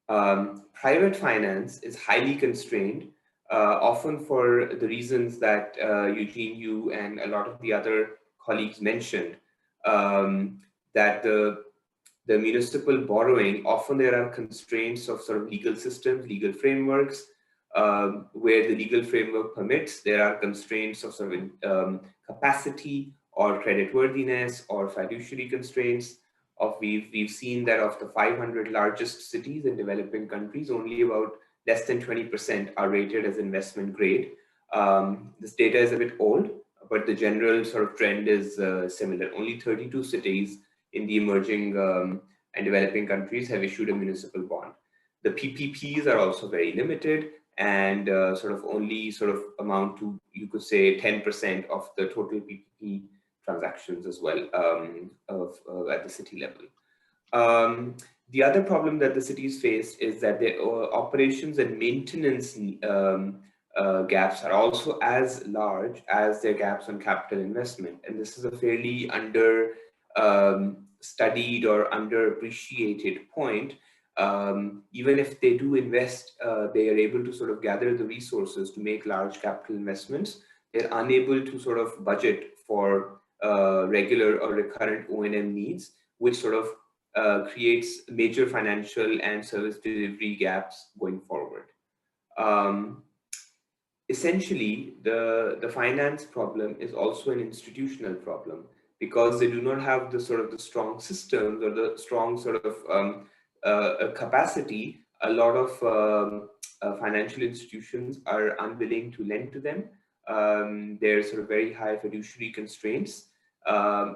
[SPEAKER 9] Private finance is highly constrained, often for the reasons that Eugene, you and a lot of the other colleagues mentioned, that the municipal borrowing, often there are constraints of sort of legal systems, legal frameworks, where the legal framework permits, there are constraints of sort of capacity or creditworthiness or fiduciary constraints. We've seen that of the 500 largest cities in developing countries, only about less than 20% are rated as investment grade. This data is a bit old, but the general sort of trend is similar. Only 32 cities in the emerging and developing countries have issued a municipal bond. The PPPs are also very limited and sort of only sort of amount to, you could say, 10% of the total PPP transactions as well at the city level. The other problem that the cities face is that the operations and maintenance gaps are also as large as their gaps on capital investment. And this is a fairly studied or underappreciated point. Even if they do invest, they are able to sort of gather the resources to make large capital investments. They're unable to sort of budget for regular or recurrent O&M needs, which sort of creates major financial and service delivery gaps going forward. Essentially, the finance problem is also an institutional problem, because they do not have the sort of the strong systems or the strong sort of capacity. A lot of financial institutions are unwilling to lend to them. There's sort of very high fiduciary constraints.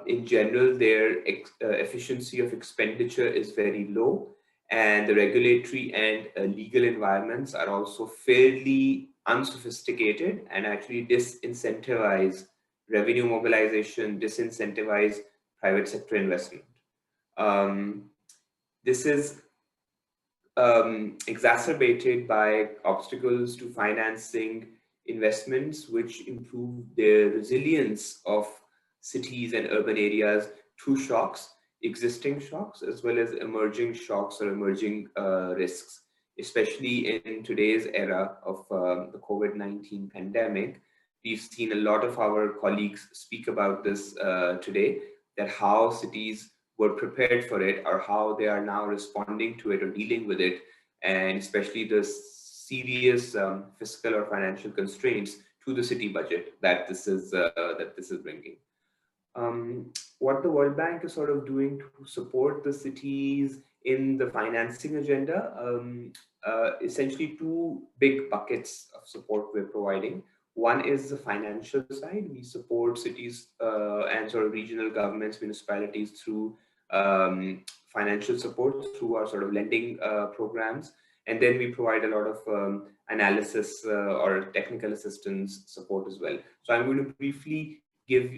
[SPEAKER 9] In general, their efficiency of expenditure is very low, and the regulatory and legal environments are also fairly unsophisticated and actually disincentivize revenue mobilization, disincentivize private sector investment. This is exacerbated by obstacles to financing investments which improve the resilience of cities and urban areas to shocks, existing shocks, as well as emerging shocks or emerging risks, especially in today's era of the COVID-19 pandemic. We've seen a lot of our colleagues speak about this today, that how cities were prepared for it, or how they are now responding to it or dealing with it, and especially the serious fiscal or financial constraints to the city budget that this is bringing. What the World Bank is sort of doing to support the cities in the financing agenda, essentially two big buckets of support we're providing. One is the financial side. We support cities and sort of regional governments, municipalities through financial support through our sort of lending programs. And then we provide a lot of analysis or technical assistance support as well. So I'm going to briefly give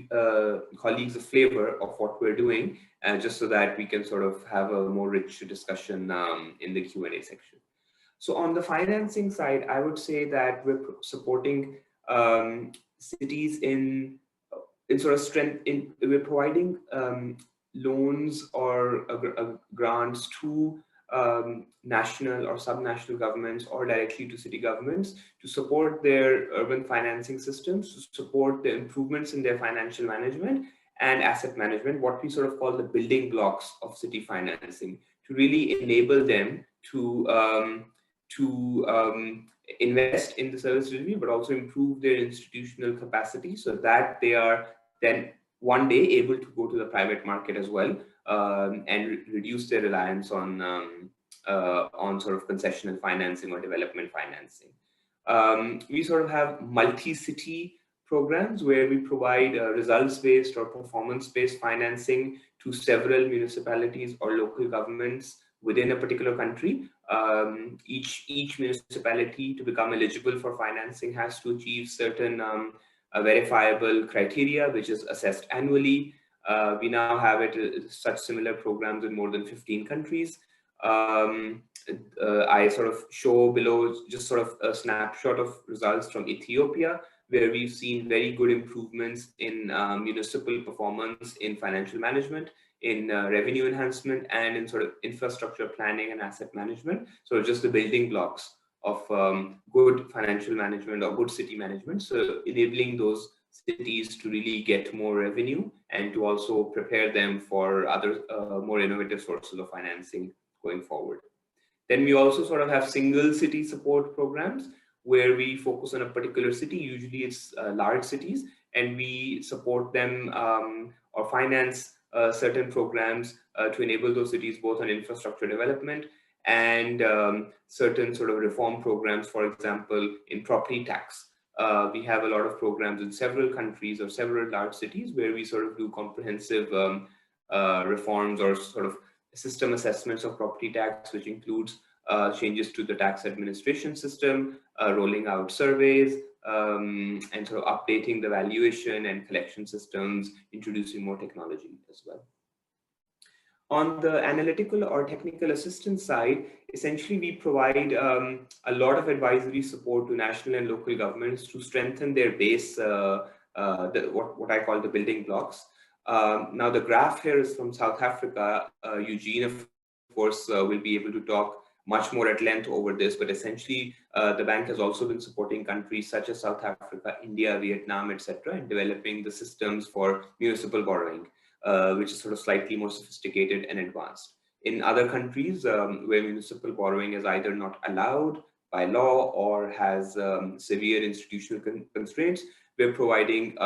[SPEAKER 9] colleagues a flavor of what we're doing, just so that we can sort of have a more rich discussion in the Q&A section. So on the financing side, I would say that we're supporting cities in sort of strength. We're providing loans or grants to national or subnational governments or directly to city governments to support their urban financing systems, to support the improvements in their financial management and asset management, what we sort of call the building blocks of city financing, to really enable them to invest in the service delivery, but also improve their institutional capacity so that they are then one day able to go to the private market as well, and reduce their reliance on sort of concessional financing or development financing. We sort of have multi-city programs where we provide results-based or performance-based financing to several municipalities or local governments within a particular country. Each municipality, to become eligible for financing, has to achieve certain verifiable criteria, which is assessed annually. We now have such similar programs in more than 15 countries. I sort of show below just sort of a snapshot of results from Ethiopia, where we've seen very good improvements in municipal performance in financial management, in revenue enhancement, and in sort of infrastructure planning and asset management. So just the building blocks of good financial management or good city management. So enabling those cities to really get more revenue and to also prepare them for other more innovative sources of financing going forward. Then we also sort of have single city support programs where we focus on a particular city. Usually it's large cities, and we support them or finance certain programs to enable those cities both on infrastructure development and certain sort of reform programs, for example, in property tax. We have a lot of programs in several countries or several large cities where we sort of do comprehensive reforms or sort of system assessments of property tax, which includes changes to the tax administration system, rolling out surveys, and sort of updating the valuation and collection systems, introducing more technology as well. On the analytical or technical assistance side, essentially we provide a lot of advisory support to national and local governments to strengthen their base, what I call the building blocks. Now the graph here is from South Africa. Eugene, of course, will be able to talk much more at length over this, but essentially the bank has also been supporting countries such as South Africa, India, Vietnam, etc., in developing the systems for municipal borrowing. which is sort of slightly more sophisticated and advanced. In other countries where municipal borrowing is either not allowed by law or has severe institutional constraints, we're providing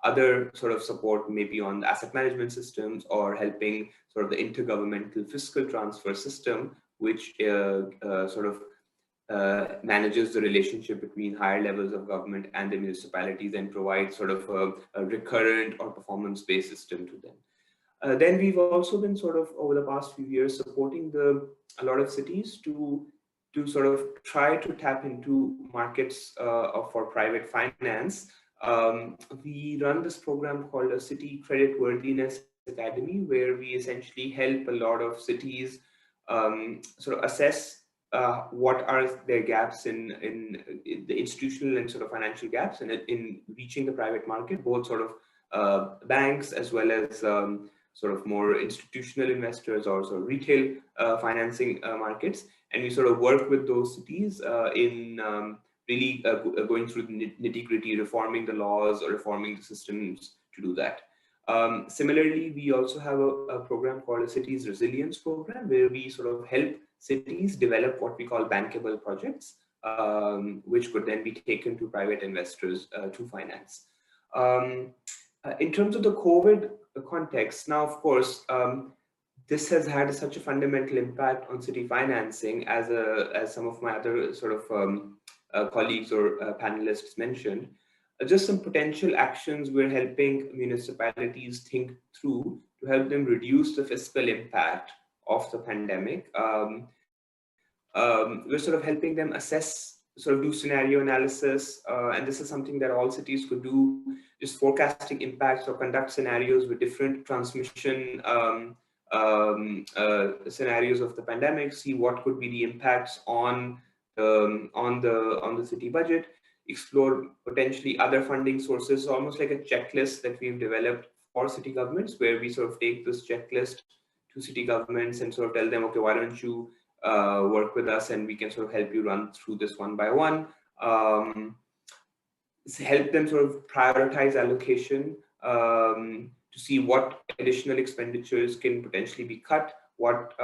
[SPEAKER 9] other sort of support, maybe on the asset management systems, or helping sort of the intergovernmental fiscal transfer system, which manages the relationship between higher levels of government and the municipalities and provides sort of a recurrent or performance-based system to them. Then we've also been sort of over the past few years supporting a lot of cities to sort of try to tap into markets for private finance. We run this program called a City Creditworthiness Academy, where we essentially help a lot of cities sort of assess what are their gaps in the institutional and sort of financial gaps in reaching the private market, both sort of banks as well as sort of more institutional investors or sort of retail financing markets. And we sort of work with those cities in really going through the nitty-gritty, reforming the laws or reforming the systems to do that. Similarly, we also have a program called a Cities Resilience Program, where we sort of help cities develop what we call bankable projects, which could then be taken to private investors to finance. In terms of the COVID context, now, of course, this has had such a fundamental impact on city financing, as some of my other sort of colleagues or panelists mentioned. Just some potential actions we're helping municipalities think through to help them reduce the fiscal impact of the pandemic. We're sort of helping them assess, sort of do scenario analysis, and this is something that all cities could do, just forecasting impacts or conduct scenarios with different transmission scenarios of the pandemic, see what could be the impacts on the city budget, explore potentially other funding sources, almost like a checklist that we've developed for city governments, where we sort of take this checklist to city governments and sort of tell them, okay, why don't you work with us and we can sort of help you run through this one by one. Help them sort of prioritize allocation to see what additional expenditures can potentially be cut, what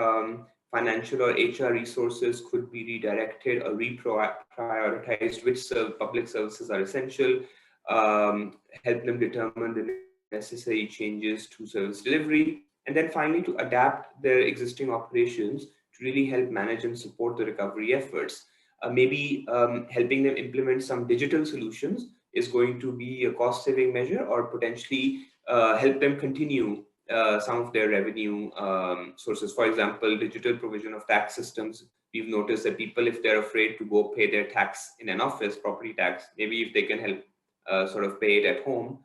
[SPEAKER 9] financial or HR resources could be redirected or reprioritized, which public services are essential, help them determine the necessary changes to service delivery, and then finally to adapt their existing operations to really help manage and support the recovery efforts. Maybe helping them implement some digital solutions is going to be a cost-saving measure, or potentially help them continue some of their revenue sources. For example, digital provision of tax systems. We've noticed that people, if they're afraid to go pay their tax in an office, property tax, maybe if they can help sort of pay it at home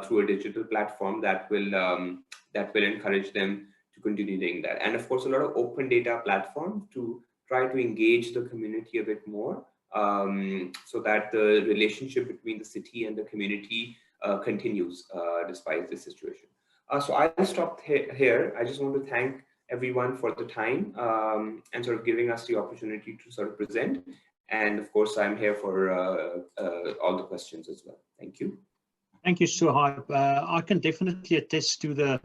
[SPEAKER 9] through a digital platform, that will encourage them to continue doing that. And of course, a lot of open data platforms to try to engage the community a bit more, so that the relationship between the city and the community continues despite this situation. So I'll stop here. I just want to thank everyone for the time and sort of giving us the opportunity to sort of present. And of course, I'm here for all the questions as well. Thank you.
[SPEAKER 2] Thank you, Suhaib. I can definitely attest to the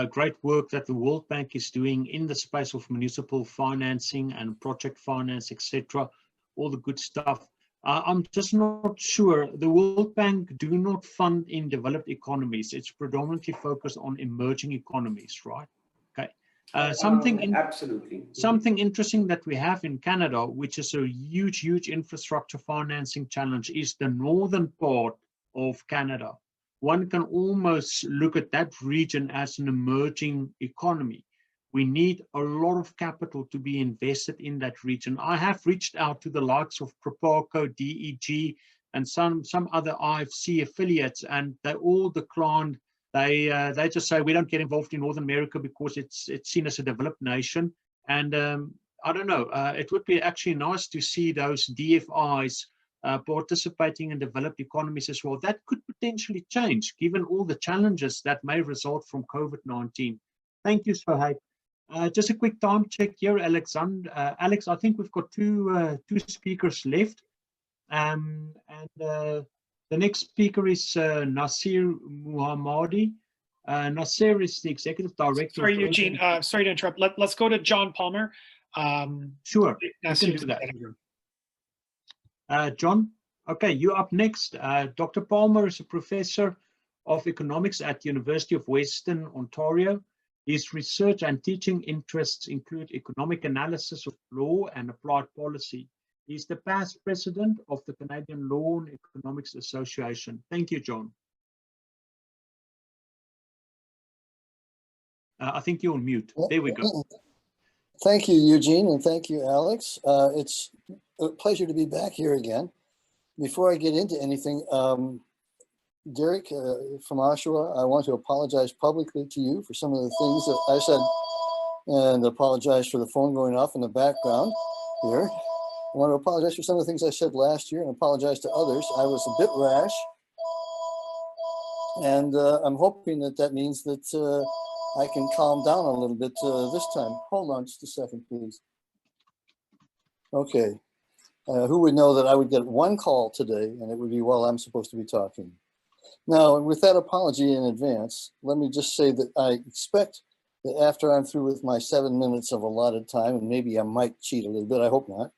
[SPEAKER 2] great work that the World Bank is doing in the space of municipal financing and project finance, etc. All the good stuff. I'm just not sure. The World Bank do not fund in developed economies. It's predominantly focused on emerging economies, right? Okay.
[SPEAKER 9] Absolutely.
[SPEAKER 2] Something interesting that we have in Canada, which is a huge infrastructure financing challenge, is the northern part of Canada. One can almost look at that region as an emerging economy. We need a lot of capital to be invested in that region. I have reached out to the likes of Proparco, DEG, and some other IFC affiliates, and they all declined. They just say we don't get involved in North America because it's seen as a developed nation. And I don't know. It would be actually nice to see those DFIs participating in developed economies as well. That could potentially change, given all the challenges that may result from COVID-19. Thank you, Suhaib. Just a quick time check here, Alexander. Alex, I think we've got two speakers left. The next speaker is Nasir Muhammadi. Nasser is the Executive Director.
[SPEAKER 1] Sorry,
[SPEAKER 2] of
[SPEAKER 1] Eugene, sorry to interrupt. Let's go to John Palmer.
[SPEAKER 2] Sure, you can
[SPEAKER 1] Nasser's
[SPEAKER 2] do that.
[SPEAKER 1] editor.
[SPEAKER 2] John, okay, you're up next. Dr. Palmer is a professor of economics at University of Western Ontario. His research and teaching interests include economic analysis of law and applied policy. He's the past president of the Canadian Law and Economics Association. Thank you, John. I think you're on mute. There we go.
[SPEAKER 10] Thank you, Eugene, and thank you, Alex. It's a pleasure to be back here again. Before I get into anything, Derek from Oshawa, I want to apologize publicly to you for some of the things that I said and apologize for the phone going off in the background here. I want to apologize for some of the things I said last year and apologize to others. I was a bit rash, and I'm hoping that that means that I can calm down a little bit this time. Hold on just a second, please. Okay. Who would know that I would get one call today and it would be while I'm supposed to be talking. Now, with that apology in advance, let me just say that I expect that after I'm through with my 7 minutes of allotted time, and maybe I might cheat a little bit, I hope not,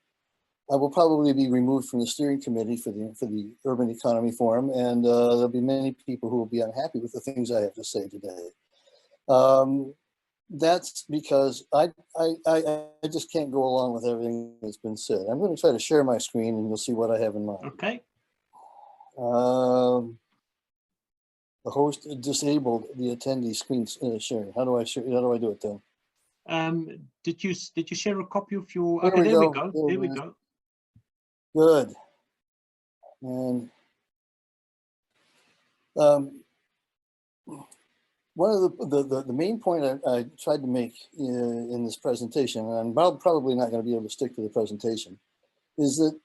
[SPEAKER 10] I will probably be removed from the steering committee for the Urban Economy Forum, and there'll be many people who will be unhappy with the things I have to say today. That's because I just can't go along with everything that's been said. I'm going to try to share my screen and you'll see what I have in mind.
[SPEAKER 2] Okay.
[SPEAKER 10] The host disabled the attendee screen sharing. How do I share? How do I do it then?
[SPEAKER 2] Did you share a copy of your?
[SPEAKER 10] There
[SPEAKER 2] Okay,
[SPEAKER 10] we
[SPEAKER 2] there we
[SPEAKER 10] go.
[SPEAKER 2] go. There we go.
[SPEAKER 10] Good. And one of the main point I tried to make in this presentation, and I'm probably not going to be able to stick to the presentation, is that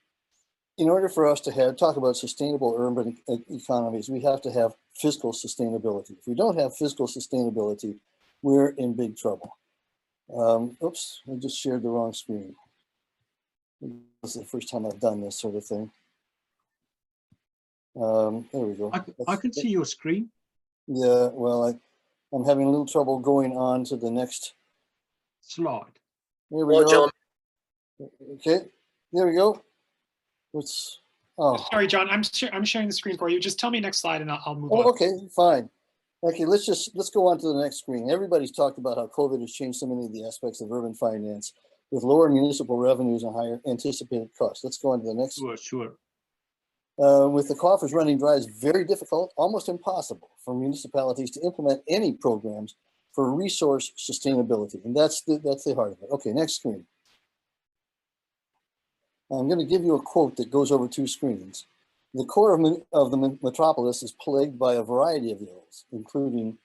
[SPEAKER 10] in order for us to talk about sustainable urban economies, we have to have fiscal sustainability. If we don't have fiscal sustainability, we're in big trouble. Oops, I just shared the wrong screen. This is the first time I've done this sort of thing. There we go.
[SPEAKER 2] I can see your screen.
[SPEAKER 10] Yeah, well, I'm having a little trouble going on to the next
[SPEAKER 2] slide.
[SPEAKER 10] There we go. Okay, there we go.
[SPEAKER 1] Sorry, John, I'm sharing the screen for you. Just tell me next slide and I'll move on.
[SPEAKER 10] Okay, fine. Okay, let's go on to the next screen. Everybody's talked about how COVID has changed so many of the aspects of urban finance with lower municipal revenues and higher anticipated costs. Let's go on to the next.
[SPEAKER 2] Sure.
[SPEAKER 10] With the coffers running dry, it's very difficult, almost impossible for municipalities to implement any programs for resource sustainability. And that's the heart of it. Okay, next screen. I'm going to give you a quote that goes over 2 screens. The core of the metropolis is plagued by a variety of ills, including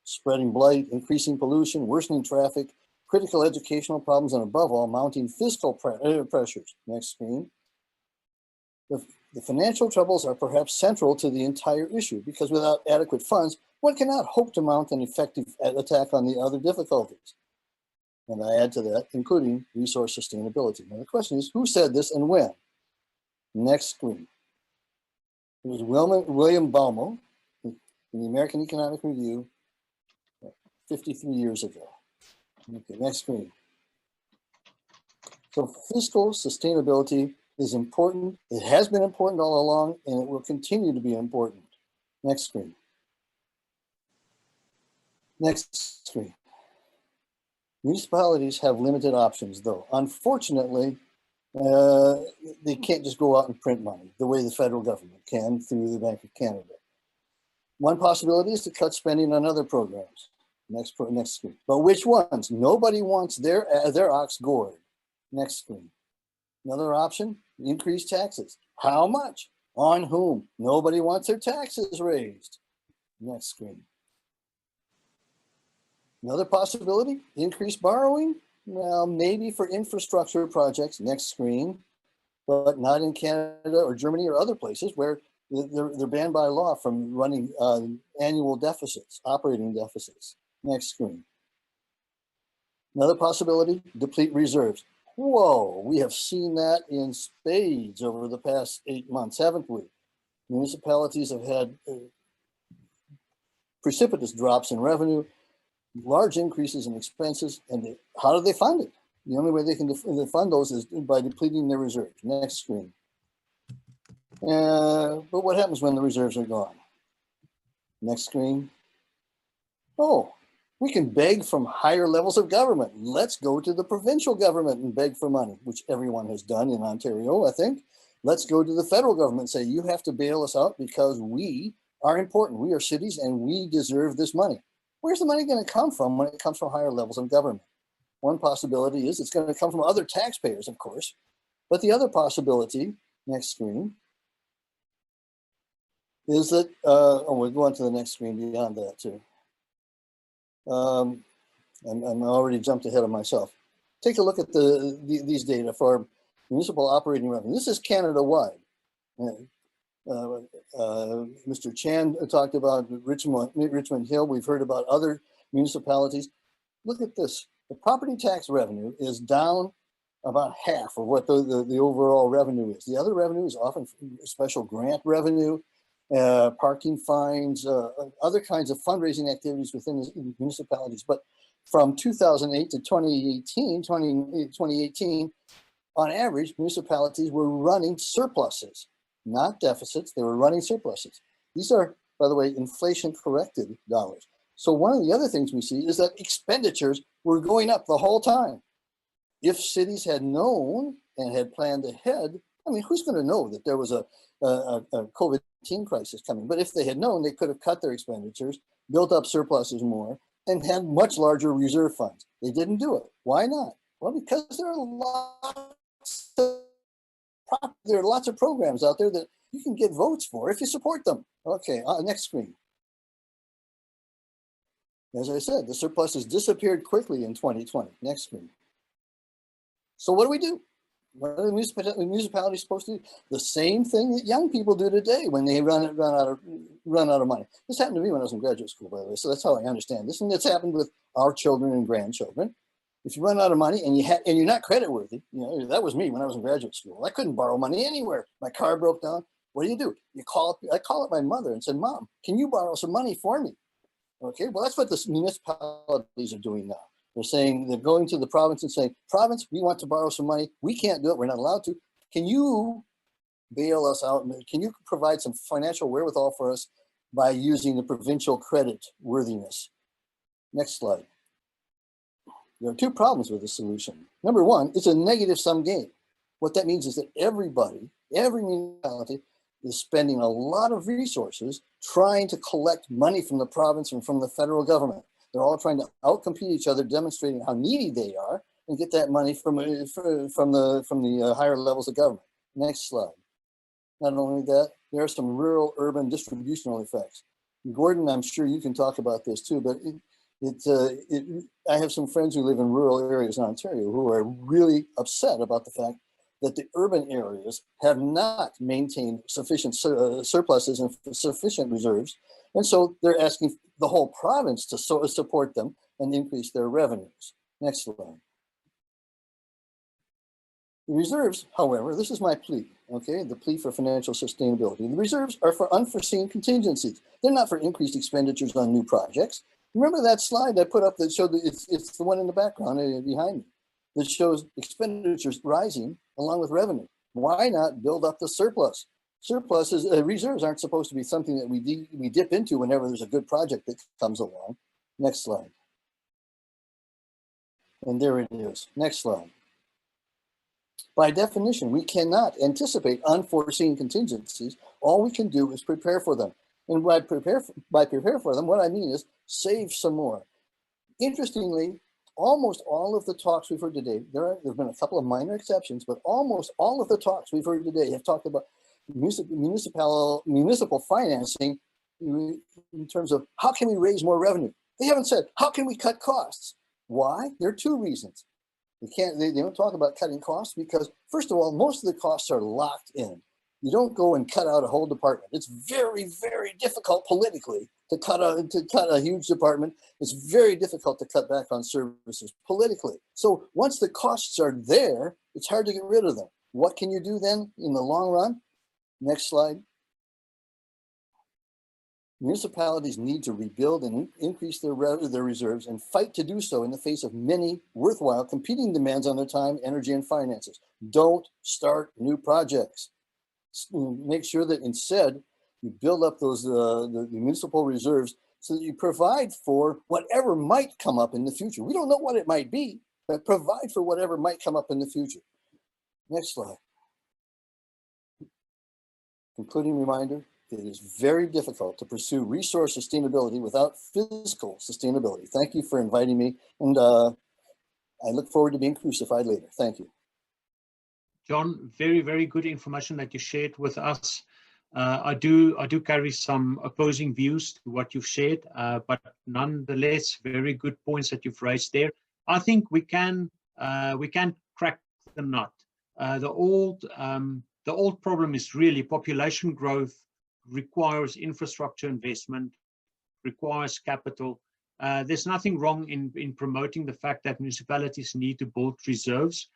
[SPEAKER 10] spreading blight, increasing pollution, worsening traffic, critical educational problems, and above all, mounting fiscal pressures. Next screen. The financial troubles are perhaps central to the entire issue because without adequate funds, one cannot hope to mount an effective attack on the other difficulties. And I add to that, including resource sustainability. Now the question is, who said this and when? Next screen. It was William Baumol in the American Economic Review 53 years ago. Okay, next screen. So fiscal sustainability is important. It has been important all along, and it will continue to be important. Next screen. Next screen. Municipalities have limited options, though. Unfortunately, they can't just go out and print money the way the federal government can through the Bank of Canada. One possibility is to cut spending on other programs. Next screen. But which ones? Nobody wants their ox gored. Next screen. Another option, increase taxes. How much? On whom? Nobody wants their taxes raised. Next screen. Another possibility, increase borrowing. Well, maybe for infrastructure projects. Next screen, but not in Canada or Germany or other places where they're banned by law from running annual deficits, operating deficits. Next screen. Another possibility, deplete reserves. Whoa, we have seen that in spades over the past 8 months, haven't we? Municipalities have had precipitous drops in revenue, large increases in expenses, and how do they fund it? The only way they can fund those is by depleting their reserves. Next screen. But what happens when the reserves are gone? Next screen. Oh, we can beg from higher levels of government. Let's go to the provincial government and beg for money, which everyone has done in Ontario, I think. Let's go to the federal government and say, you have to bail us out because we are important. We are cities and we deserve this money. Where's the money going to come from when it comes from higher levels of government? One possibility is it's going to come from other taxpayers, of course. But the other possibility, next screen, is that, we'll go on to the next screen beyond that too. And I already jumped ahead of myself. Take a look at these data for municipal operating revenue. This is Canada-wide. Mr. Chan talked about Richmond Hill. We've heard about other municipalities. Look at this. The property tax revenue is down about half of what the overall revenue is. The other revenue is often special grant revenue, parking fines, other kinds of fundraising activities within the municipalities. But from 2008 to 2018, on average, municipalities were running surpluses, not deficits. They were running surpluses. These are, by the way, inflation corrected dollars. So one of the other things we see is that expenditures were going up the whole time. If cities had known and had planned ahead, I mean, who's going to know that there was a COVID-19 crisis coming? But if they had known, they could have cut their expenditures, built up surpluses more, and had much larger reserve funds. They didn't do it. Why not? Well, because there are lots of programs out there that you can get votes for if you support them. Okay, next screen. As I said, the surpluses disappeared quickly in 2020. Next screen. So what do? What are the municipalities supposed to do? The same thing that young people do today when they run out of money. This happened to me when I was in graduate school, by the way. So that's how I understand this, and it's happened with our children and grandchildren. If you run out of money and you're not creditworthy, you know, that was me when I was in graduate school. I couldn't borrow money anywhere. My car broke down. What do? I call up my mother and said, "Mom, can you borrow some money for me?" Okay, well, that's what the municipalities are doing now. They're saying, they're going to the province and saying, "Province, we want to borrow some money. We can't do it. We're not allowed to. Can you bail us out? Can you provide some financial wherewithal for us by using the provincial credit worthiness?" Next slide. There are two problems with the solution. Number one, it's a negative sum game. What that means is that every municipality is spending a lot of resources trying to collect money from the province and from the federal government. They're all trying to outcompete each other, demonstrating how needy they are, and get that money from the higher levels of government. Next slide. Not only that, there are some rural-urban distributional effects. Gordon, I'm sure you can talk about this too, but I have some friends who live in rural areas in Ontario who are really upset about the fact that the urban areas have not maintained sufficient surpluses and sufficient reserves. And so they're asking the whole province to support them and increase their revenues. Next slide. The reserves, however, this is my plea, okay? The plea for financial sustainability. The reserves are for unforeseen contingencies. They're not for increased expenditures on new projects. Remember that slide I put up that showed that it's the one in the background behind me that shows expenditures rising along with revenue. Why not build up the surplus? Surpluses, reserves aren't supposed to be something that we dip into whenever there's a good project that comes along. Next slide. And there it is. Next slide. By definition, we cannot anticipate unforeseen contingencies. All we can do is prepare for them. And by prepare for them, what I mean is save some more. Interestingly, almost all of the talks we've heard today, there have been a couple of minor exceptions, but almost all of the talks we've heard today have talked about municipal financing in terms of how can we raise more revenue. They haven't said, how can we cut costs? Why? There are two reasons. They don't talk about cutting costs because, first of all, most of the costs are locked in. You don't go and cut out a whole department. It's very, very difficult politically to cut a huge department. It's very difficult to cut back on services politically. So once the costs are there, it's hard to get rid of them. What can you do then in the long run? Next slide. Municipalities need to rebuild and increase their reserves and fight to do so in the face of many worthwhile competing demands on their time, energy, and finances. Don't start new projects. Make sure that instead you build up those the municipal reserves so that you provide for whatever might come up in the future. We don't know what it might be, but provide for whatever might come up in the future. Next slide. Concluding reminder, it is very difficult to pursue resource sustainability without physical sustainability. Thank you for inviting me, and I look forward to being crucified later. Thank you.
[SPEAKER 2] John, very, very good information that you shared with us. I do carry some opposing views to what you've shared, but nonetheless, very good points that you've raised there. I think we can crack the nut. The old problem is really population growth requires infrastructure investment, requires capital. There's nothing wrong in promoting the fact that municipalities need to build reserves.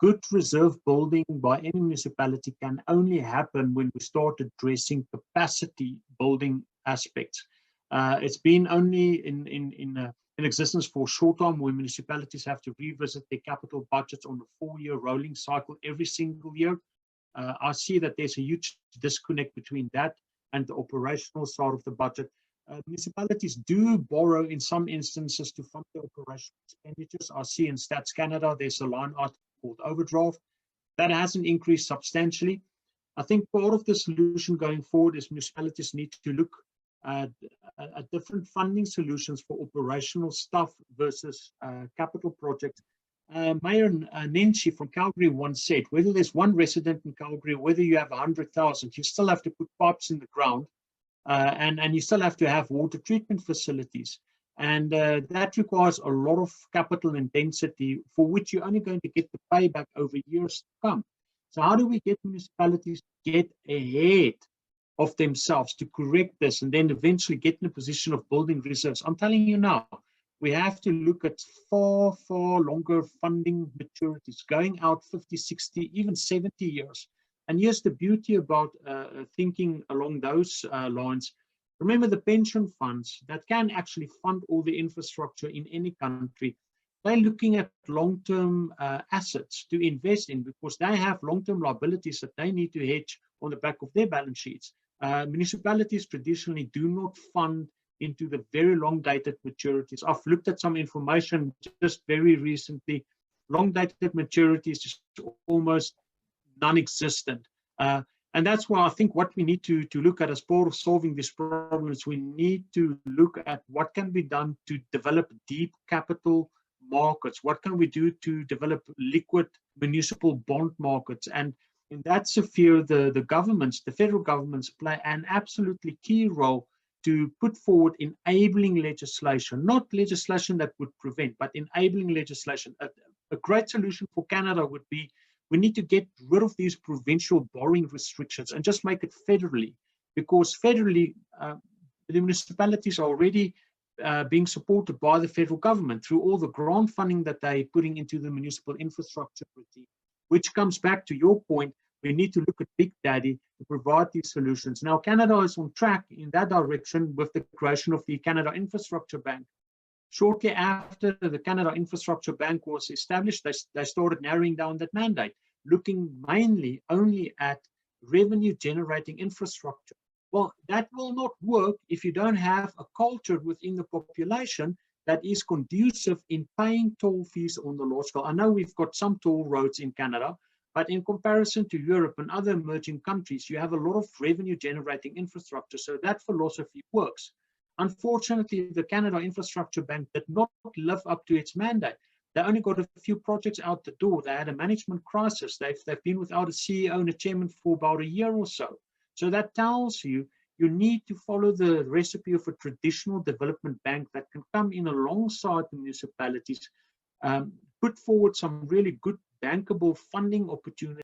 [SPEAKER 2] Good reserve building by any municipality can only happen when we start addressing capacity building aspects. It's been only in existence for a short time when municipalities have to revisit their capital budgets on a 4-year rolling cycle every single year. I see that there's a huge disconnect between that and the operational side of the budget. Municipalities do borrow in some instances to fund their operational expenditures. I see in Stats Canada, there's a line item called overdraft. That hasn't increased substantially. I think part of the solution going forward is municipalities need to look at different funding solutions for operational stuff versus capital projects. Mayor Nenshi from Calgary once said, whether there's one resident in Calgary, whether you have 100,000, you still have to put pipes in the ground, and you still have to have water treatment facilities. And that requires a lot of capital intensity for which you're only going to get the payback over years to come. So how do we get municipalities to get ahead of themselves to correct this and then eventually get in a position of building reserves? I'm telling you now, we have to look at far, far longer funding maturities, going out 50, 60, even 70 years. And here's the beauty about thinking along those lines. Remember the pension funds that can actually fund all the infrastructure in any country. They're looking at long-term assets to invest in because they have long-term liabilities that they need to hedge on the back of their balance sheets. Municipalities traditionally do not fund into the very long-dated maturities. I've looked at some information just very recently. Long-dated maturities is almost non-existent. And that's why I think what we need to look at as part of solving these problems, we need to look at what can be done to develop deep capital markets. What can we do to develop liquid municipal bond markets? And in that sphere, the governments, the federal governments play an absolutely key role to put forward enabling legislation, not legislation that would prevent, but enabling legislation. A great solution for Canada would be we need to get rid of these provincial borrowing restrictions and just make it federally, because federally, the municipalities are already being supported by the federal government through all the grant funding that they're putting into the municipal infrastructure routine, which comes back to your point. We need to look at Big Daddy to provide these solutions. Now, Canada is on track in that direction with the creation of the Canada Infrastructure Bank. Shortly after the Canada Infrastructure Bank was established, they started narrowing down that mandate, looking mainly only at revenue generating infrastructure. Well, that will not work if you don't have a culture within the population that is conducive in paying toll fees on the large scale. I know we've got some toll roads in Canada, but in comparison to Europe and other emerging countries, you have a lot of revenue generating infrastructure. So that philosophy works. Unfortunately, the Canada Infrastructure Bank did not live up to its mandate. They only got a few projects out the door. They had a management crisis. They've been without a CEO and a chairman for about a year or so. So that tells you, you need to follow the recipe of a traditional development bank that can come in alongside the municipalities, put forward some really good bankable funding opportunities